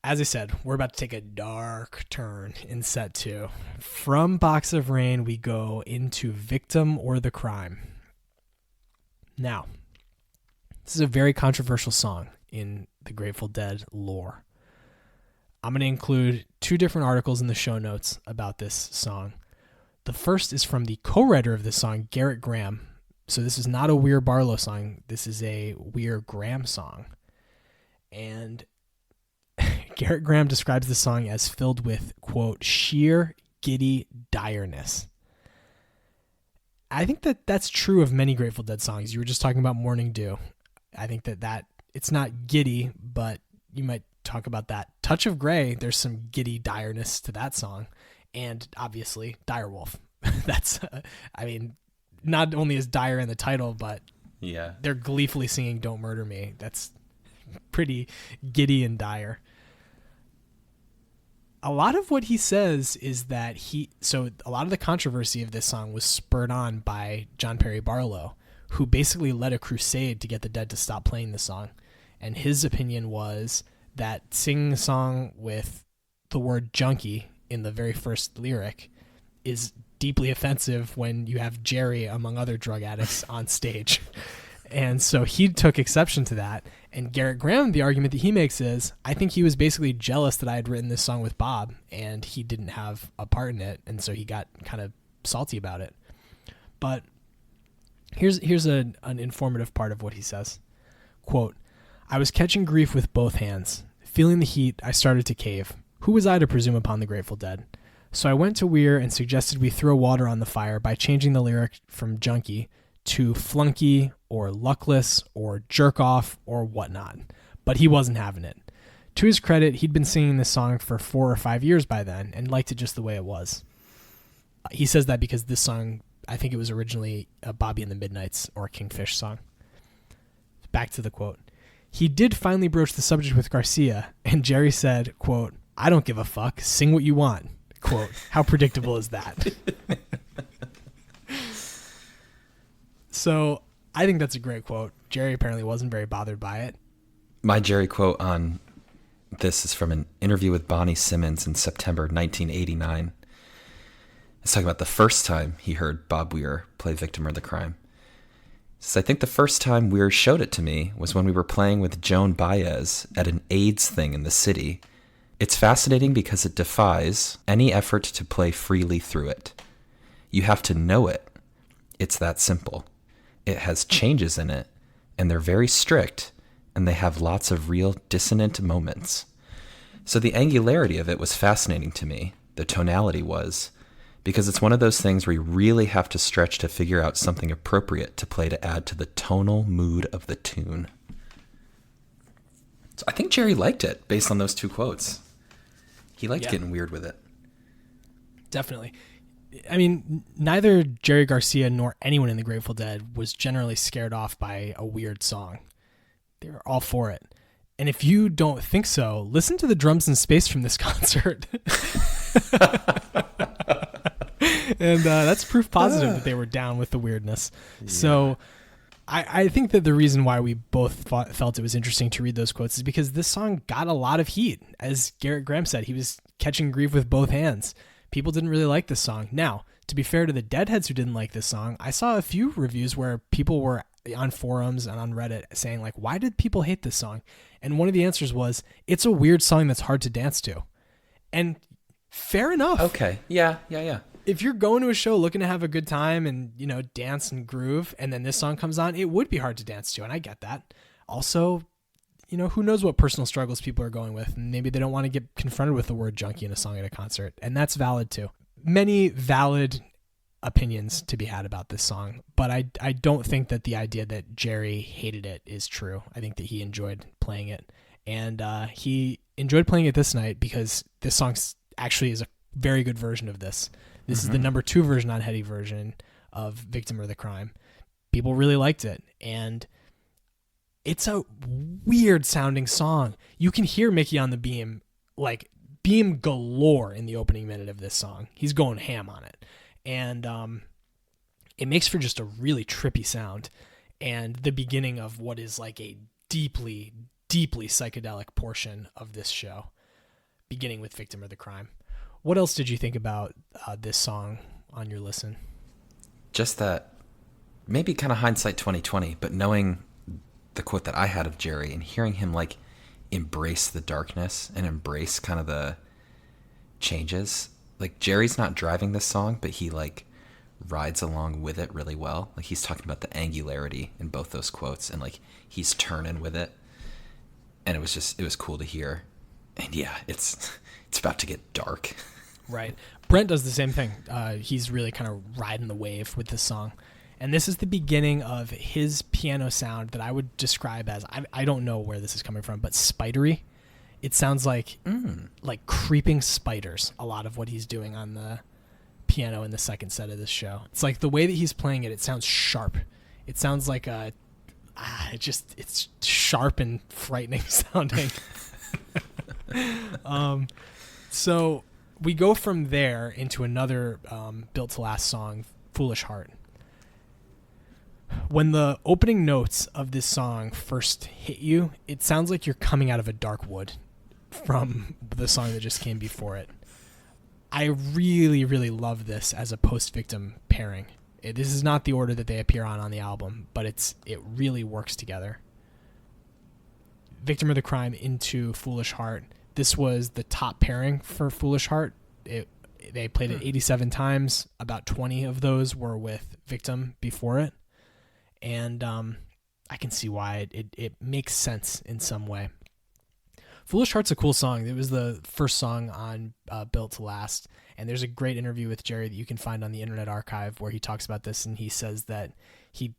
As I said, we're about to take a dark turn in set 2. From Box of Rain, we go into Victim or the Crime. Now, this is a very controversial song in the Grateful Dead lore. I'm going to include 2 different articles in the show notes about this song. The first is from the co-writer of this song, Garrett Graham. So this is not a Weir Barlow song. This is a Weir Graham song. And Garrett Graham describes the song as filled with, quote, sheer, giddy direness. I think that that's true of many Grateful Dead songs. You were just talking about Morning Dew. I think that it's not giddy, but you might talk about that. Touch of Grey, there's some giddy direness to that song. And obviously, Direwolf. That's, not only is dire in the title, but yeah, they're gleefully singing Don't Murder Me. That's pretty giddy and dire. A lot of what he says is that a lot of the controversy of this song was spurred on by John Perry Barlow, who basically led a crusade to get the Dead to stop playing the song. And his opinion was that singing a song with the word junkie in the very first lyric is deeply offensive when you have Jerry, among other drug addicts, on stage. And so he took exception to that. And Garrett Graham, the argument that he makes is, I think he was basically jealous that I had written this song with Bob and he didn't have a part in it. And so he got kind of salty about it. But here's an informative part of what he says. Quote, I was catching grief with both hands. Feeling the heat, I started to cave. Who was I to presume upon the Grateful Dead? So I went to Weir and suggested we throw water on the fire by changing the lyric from junkie to flunky or luckless or jerk off or whatnot. But he wasn't having it. To his credit, he'd been singing this song for 4 or 5 years by then and liked it just the way it was. He says that because this song, I think it was originally a Bobby and the Midnights or a Kingfish song. Back to the quote. He did finally broach the subject with Garcia, and Jerry said, quote, I don't give a fuck. Sing what you want. Quote, how predictable is that? So I think that's a great quote. Jerry apparently wasn't very bothered by it. My Jerry quote on this is from an interview with Bonnie Simmons in September 1989. It's talking about the first time he heard Bob Weir play Victim of the Crime. He says, I think the first time Weir showed it to me was when we were playing with Joan Baez at an AIDS thing in the city. It's fascinating because it defies any effort to play freely through it. You have to know it. It's that simple. It has changes in it, and they're very strict, and they have lots of real dissonant moments. So the angularity of it was fascinating to me. The tonality was, because it's one of those things where you really have to stretch to figure out something appropriate to play to add to the tonal mood of the tune. So I think Jerry liked it based on those two quotes. He liked getting weird with it. Definitely. I mean, neither Jerry Garcia nor anyone in the Grateful Dead was generally scared off by a weird song. They were all for it. And if you don't think so, listen to the drums in space from this concert. And that's proof positive that they were down with the weirdness. Yeah. So I think that the reason why we both felt it was interesting to read those quotes is because this song got a lot of heat. As Garrett Graham said, he was catching grief with both hands. People didn't really like this song. Now, to be fair to the Deadheads who didn't like this song, I saw a few reviews where people were on forums and on Reddit saying, like, why did people hate this song? And one of the answers was, it's a weird song that's hard to dance to. And fair enough. Okay. Yeah. If you're going to a show looking to have a good time and, you know, dance and groove, and then this song comes on, it would be hard to dance to. And I get that. Also, you know, who knows what personal struggles people are going with. And maybe they don't want to get confronted with the word junkie in a song at a concert. And that's valid too. Many valid opinions to be had about this song, but I don't think that the idea that Jerry hated it is true. I think that he enjoyed playing it, and he enjoyed playing it this night because this song actually is a very good version of this. This is the number 2 version on Heady version of Victim of the Crime. People really liked it, and it's a weird sounding song. You can hear Mickey on the beam, like beam galore in the opening minute of this song. He's going ham on it. And it makes for just a really trippy sound, and the beginning of what is like a deeply, deeply psychedelic portion of this show, beginning with Victim of the Crime. What else did you think about this song on your listen? Just that, maybe kind of hindsight 2020, but knowing the quote that I had of Jerry and hearing him like embrace the darkness and embrace kind of the changes. Like, Jerry's not driving this song, but he like rides along with it really well. Like, he's talking about the angularity in both those quotes, and like he's turning with it. And it was cool to hear. And yeah, it's about to get dark. Right. Brent does the same thing. He's really kind of riding the wave with this song. And this is the beginning of his piano sound that I would describe as, I don't know where this is coming from, but spidery. It sounds like creeping spiders, a lot of what he's doing on the piano in the second set of this show. It's like the way that he's playing it, it sounds sharp. It sounds like it's sharp and frightening sounding. So we go from there into another Built to Last song, Foolish Heart. When the opening notes of this song first hit you, it sounds like you're coming out of a dark wood from the song that just came before it. I really, really love this as a post-Victim pairing. This is not the order that they appear on the album, but it really works together. Victim of the Crime into Foolish Heart. This was the top pairing for Foolish Heart. They played it 87 times. About 20 of those were with Victim before it. And I can see why it makes sense in some way. Foolish Heart's a cool song. It was the first song on Built to Last. And there's a great interview with Jerry that you can find on the Internet Archive where he talks about this, and he says that he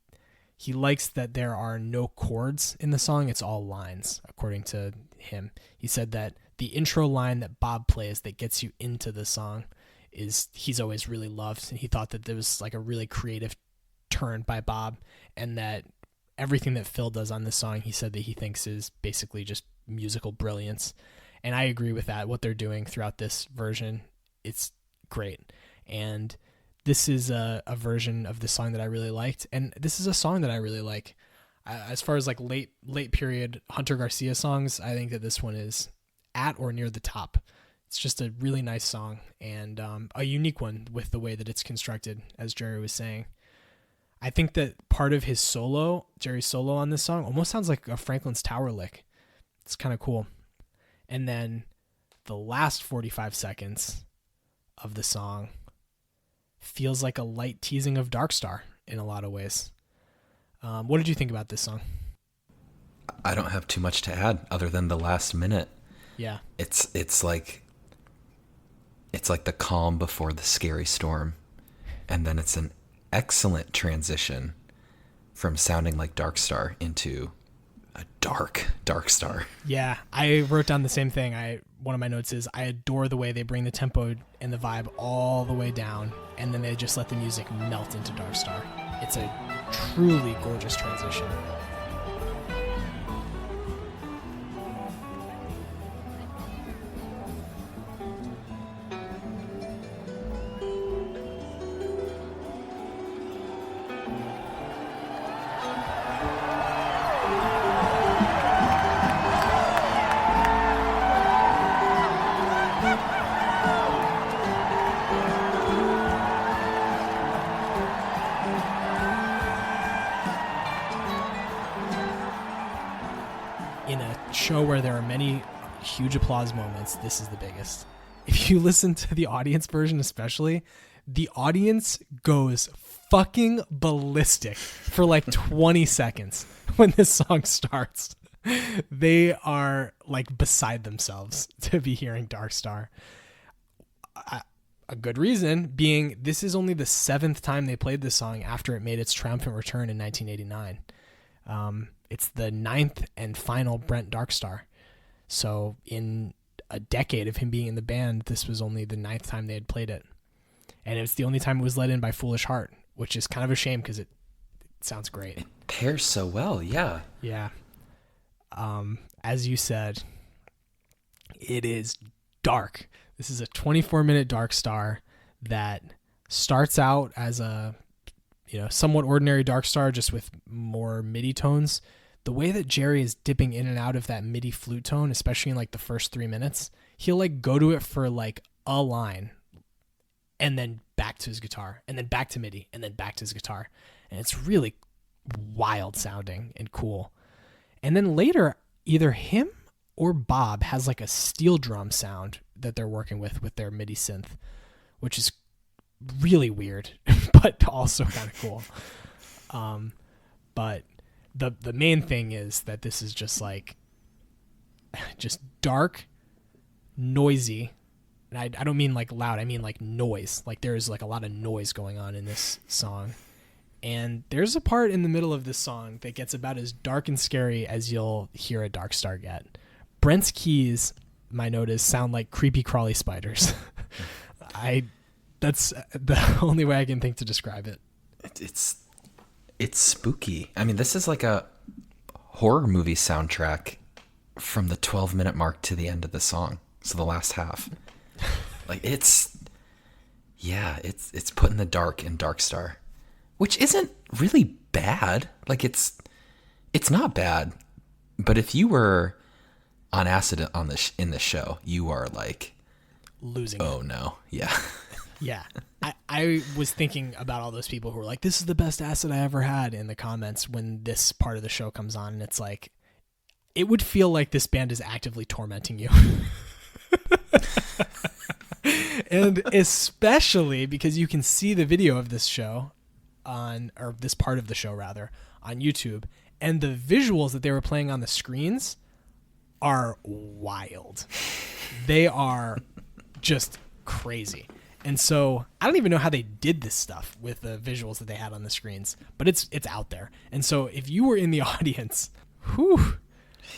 likes that there are no chords in the song. It's all lines, according to him. He said that the intro line that Bob plays that gets you into the song he's always really loved. And he thought that there was like a really creative turn by Bob, and that everything that Phil does on this song, he said that he thinks is basically just musical brilliance. And I agree with that. What they're doing throughout this version, it's great. And this is a version of the song that I really liked. And this is a song that I really like. As far as like late period Hunter Garcia songs, I think that this one is at or near the top. It's just a really nice song and a unique one with the way that it's constructed, as Jerry was saying. I think that part of his solo, Jerry's solo on this song, almost sounds like a Franklin's Tower lick. It's kind of cool. And then the last 45 seconds of the song feels like a light teasing of Dark Star in a lot of ways. What did you think about this song? I don't have too much to add other than the last minute. Yeah. It's like the calm before the scary storm. And then it's an excellent transition from sounding like Dark Star into a dark Star. Yeah, I wrote down the same thing. One of my notes is I adore the way they bring the tempo and the vibe all the way down, and then they just let the music melt into Dark Star. It's a truly gorgeous transition. In a show where there are many huge applause moments, this is the biggest. If you listen to the audience version especially, the audience goes fucking ballistic for like 20 seconds when this song starts. They are like beside themselves to be hearing Dark Star. A good reason being this is only the 7th time they played this song after it made its triumphant return in 1989. It's the 9th and final Brent Dark Star. So in a decade of him being in the band, this was only the 9th time they had played it. And it's the only time it was let in by Foolish Heart, which is kind of a shame because it sounds great. It pairs so well, yeah. Yeah. As you said, it is dark. This is a 24-minute Dark Star that starts out as a somewhat ordinary Dark Star, just with more MIDI tones. The way that Jerry is dipping in and out of that MIDI flute tone, especially in like the first 3 minutes, he'll like go to it for like a line and then back to his guitar and then back to MIDI and then back to his guitar. And it's really wild sounding and cool. And then later, either him or Bob has like a steel drum sound that they're working with their MIDI synth, which is really weird, but also kind of cool. But the main thing is that this is just dark, noisy. And I don't mean like loud, I mean like noise. Like there's like a lot of noise going on in this song. And there's a part in the middle of this song that gets about as dark and scary as you'll hear a Dark Star get. Brent's keys, my note is, sound like creepy crawly spiders. That's the only way I can think to describe it. It's spooky. I mean, this is like a horror movie soundtrack from the 12-minute mark to the end of the song. So the last half. Like it's put in the dark in Dark Star, which isn't really bad. Like it's not bad. But if you were on acid in this show, you are like losing. Oh no. Yeah. Yeah. I was thinking about all those people who were like, this is the best acid I ever had in the comments when this part of the show comes on. And it's like, it would feel like this band is actively tormenting you. And especially because you can see the video of this show or this part of the show rather, on YouTube. And the visuals that they were playing on the screens are wild. They are just crazy. And so I don't even know how they did this stuff with the visuals that they had on the screens, but it's out there. And so if you were in the audience, whew,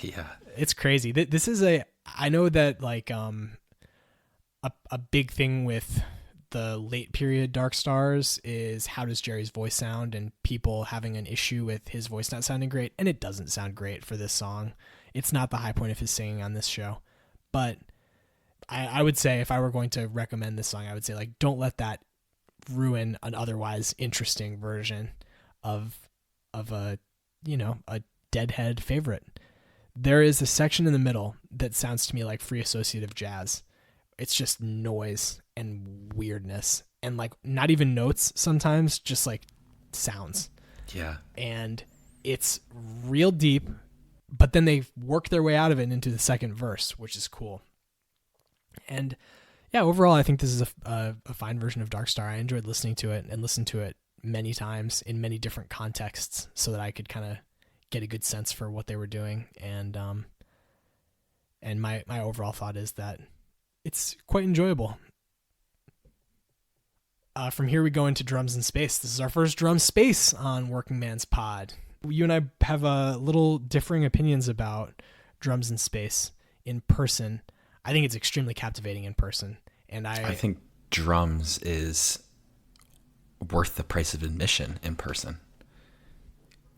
yeah, it's crazy. This is I know that like a big thing with the late period Dark Stars is how does Jerry's voice sound, and people having an issue with his voice not sounding great. And it doesn't sound great for this song. It's not the high point of his singing on this show, but I would say if I were going to recommend this song, I would say like, don't let that ruin an otherwise interesting version of a Deadhead favorite. There is a section in the middle that sounds to me like free associative jazz. It's just noise and weirdness and like not even notes sometimes, just like sounds. Yeah. And it's real deep, but then they work their way out of it into the second verse, which is cool. And yeah, overall, I think this is a fine version of Dark Star. I enjoyed listening to it and listened to it many times in many different contexts so that I could kind of get a good sense for what they were doing. And my overall thought is that it's quite enjoyable. From here, we go into Drums in Space. This is our first Drum Space on Working Man's Pod. You and I have a little differing opinions about Drums in Space in person. I think it's extremely captivating in person. And I think drums is worth the price of admission in person.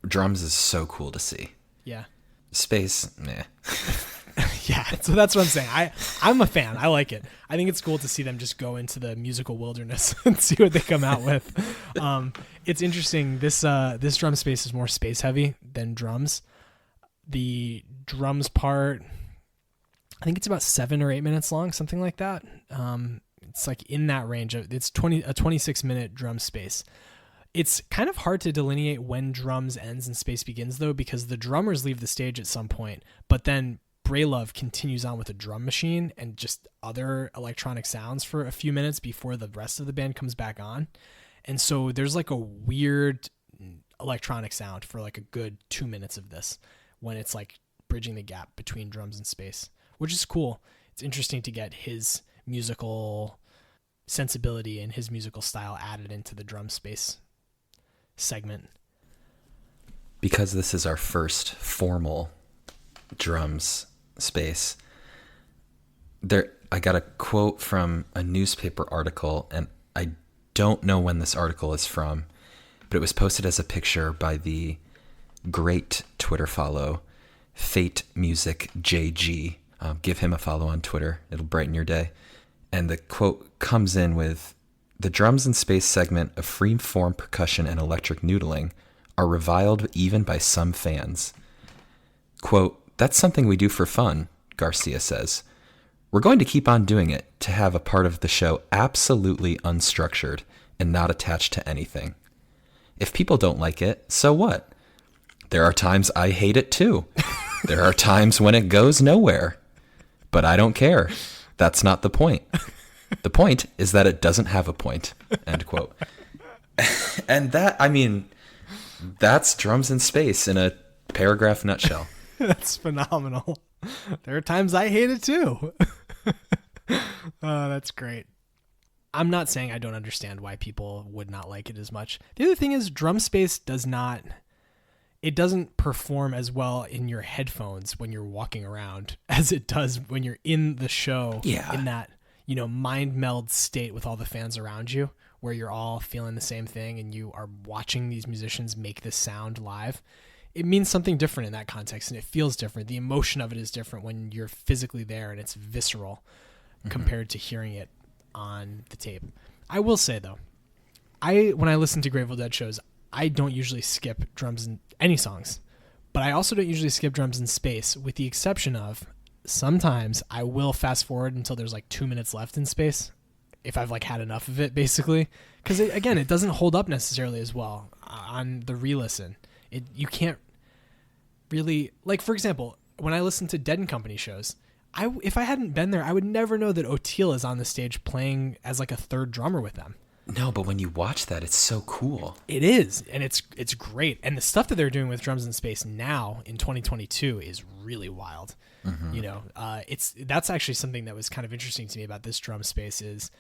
Drums is so cool to see. Yeah. Space, meh. Yeah, so that's what I'm saying. I'm a fan. I like it. I think it's cool to see them just go into the musical wilderness and see what they come out with. It's interesting. This drum space is more space heavy than drums. The drums part, I think it's about 7 or 8 minutes long, something like that. It's like in that range. It's a 26-minute drum space. It's kind of hard to delineate when drums ends and space begins, though, because the drummers leave the stage at some point, but then Braylove continues on with a drum machine and just other electronic sounds for a few minutes before the rest of the band comes back on. And so there's like a weird electronic sound for like a good 2 minutes of this when it's like bridging the gap between drums and space, which is cool. It's interesting to get his musical sensibility and his musical style added into the drum space segment. Because this is our first formal drums space, I got a quote from a newspaper article, and I don't know when this article is from, but it was posted as a picture by the great Twitter follow, Fate Music JG. Give him a follow on Twitter. It'll brighten your day. And the quote comes in with, "The drums in space segment of free-form percussion and electric noodling are reviled even by some fans." Quote, "That's something we do for fun," Garcia says. "We're going to keep on doing it to have a part of the show absolutely unstructured and not attached to anything. If people don't like it, so what? There are times I hate it too. There are times when it goes nowhere. But I don't care. That's not the point. The point is that it doesn't have a point." End quote. And that, I mean, that's drums in space in a paragraph nutshell. That's phenomenal. There are times I hate it too. Oh, that's great. I'm not saying I don't understand why people would not like it as much. The other thing is drum space doesn't perform as well in your headphones when you're walking around as it does when you're in the show. Yeah. In that, mind meld state with all the fans around you where you're all feeling the same thing and you are watching these musicians make this sound live. It means something different in that context, and it feels different. The emotion of it is different when you're physically there and it's visceral compared to hearing it on the tape. I will say though, when I listen to Grateful Dead shows, I don't usually skip drums in any songs, but I also don't usually skip drums in space, with the exception of sometimes I will fast forward until there's like 2 minutes left in space if I've like had enough of it, basically. Because again, it doesn't hold up necessarily as well on the re-listen. You can't really, like, for example, when I listen to Dead and Company shows, if I hadn't been there, I would never know that O'Teal is on the stage playing as like a third drummer with them. No, but when you watch that, it's so cool. It is, and it's great. And the stuff that they're doing with drums in space now in 2022 is really wild. Mm-hmm. That's actually something that was kind of interesting to me about this drum space is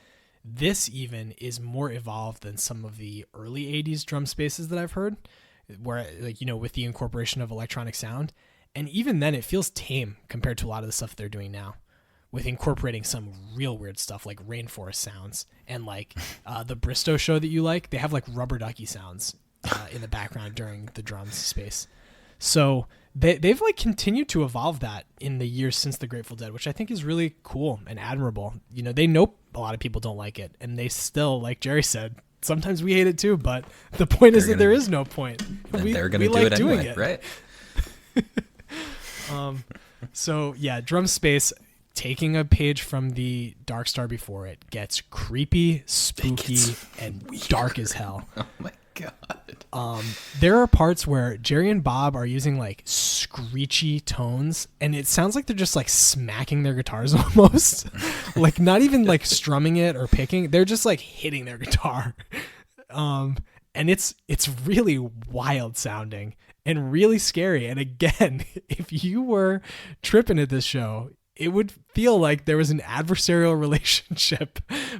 this even is more evolved than some of the early 80s drum spaces that I've heard, where with the incorporation of electronic sound. And even then it feels tame compared to a lot of the stuff they're doing now, with incorporating some real weird stuff like rainforest sounds and like the Bristow show that you like, they have like rubber ducky sounds in the background during the drums space. So they've like continued to evolve that in the years since the Grateful Dead, which I think is really cool and admirable. They know a lot of people don't like it, and they still, like Jerry said, sometimes we hate it too, but the point is that there is no point. They're going to do it anyway, right? So yeah, drum space, taking a page from the Dark Star before it, gets creepy, spooky, and weird. dark as hell. Oh my god. There are parts where Jerry and Bob are using like screechy tones, and it sounds like they're just like smacking their guitars almost. Like not even like strumming it or picking. They're just like hitting their guitar. And it's really wild sounding and really scary. And again, if you were tripping at this show, it would feel like there was an adversarial relationship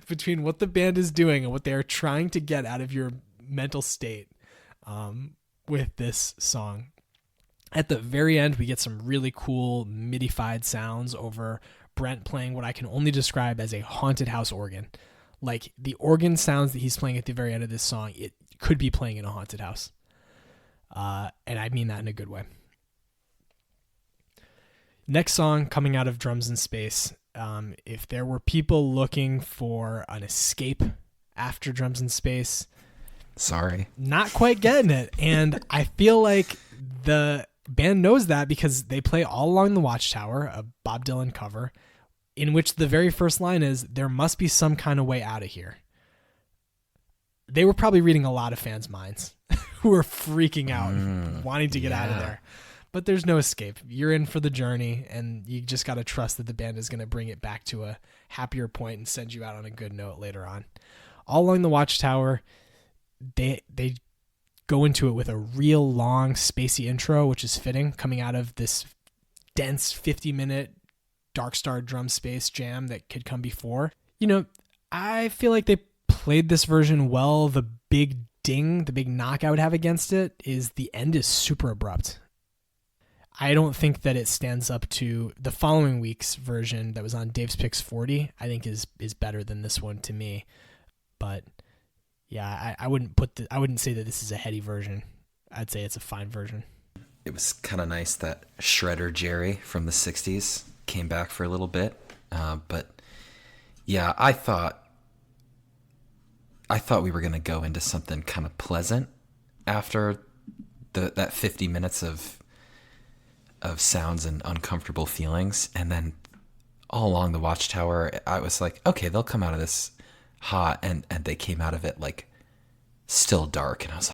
between what the band is doing and what they are trying to get out of your mental state with this song. At the very end, we get some really cool MIDI-fied sounds over Brent playing what I can only describe as a haunted house organ. Like the organ sounds that he's playing at the very end of this song, it could be playing in a haunted house. And I mean that in a good way. Next song coming out of Drums in Space. If there were people looking for an escape after Drums in Space, Sorry. not quite getting it. And I feel like the band knows that because they play All Along the Watchtower, a Bob Dylan cover, in which the very first line is, "There must be some kind of way out of here." They were probably reading a lot of fans' minds who were freaking out, wanting to get out of there. But there's no escape. You're in for the journey, and you just got to trust that the band is going to bring it back to a happier point and send you out on a good note later on. All Along the Watchtower, they go into it with a real long, spacey intro, which is fitting, coming out of this dense 50-minute Dark Star drum space jam that could come before. You know, I feel like they played this version well. The big ding, the big knock I would have against it is the end is super abrupt. I don't think that it stands up to the following week's version that was on Dave's Picks 40. I think is better than this one to me. But yeah, I wouldn't say that this is a heady version. I'd say it's a fine version. It was kind of nice that Shredder Jerry from the 60s came back for a little bit. But yeah, I thought we were going to go into something kind of pleasant after that 50 minutes of sounds and uncomfortable feelings. And then All Along the Watchtower, I was like, okay, they'll come out of this hot. And they came out of it like still dark. And I was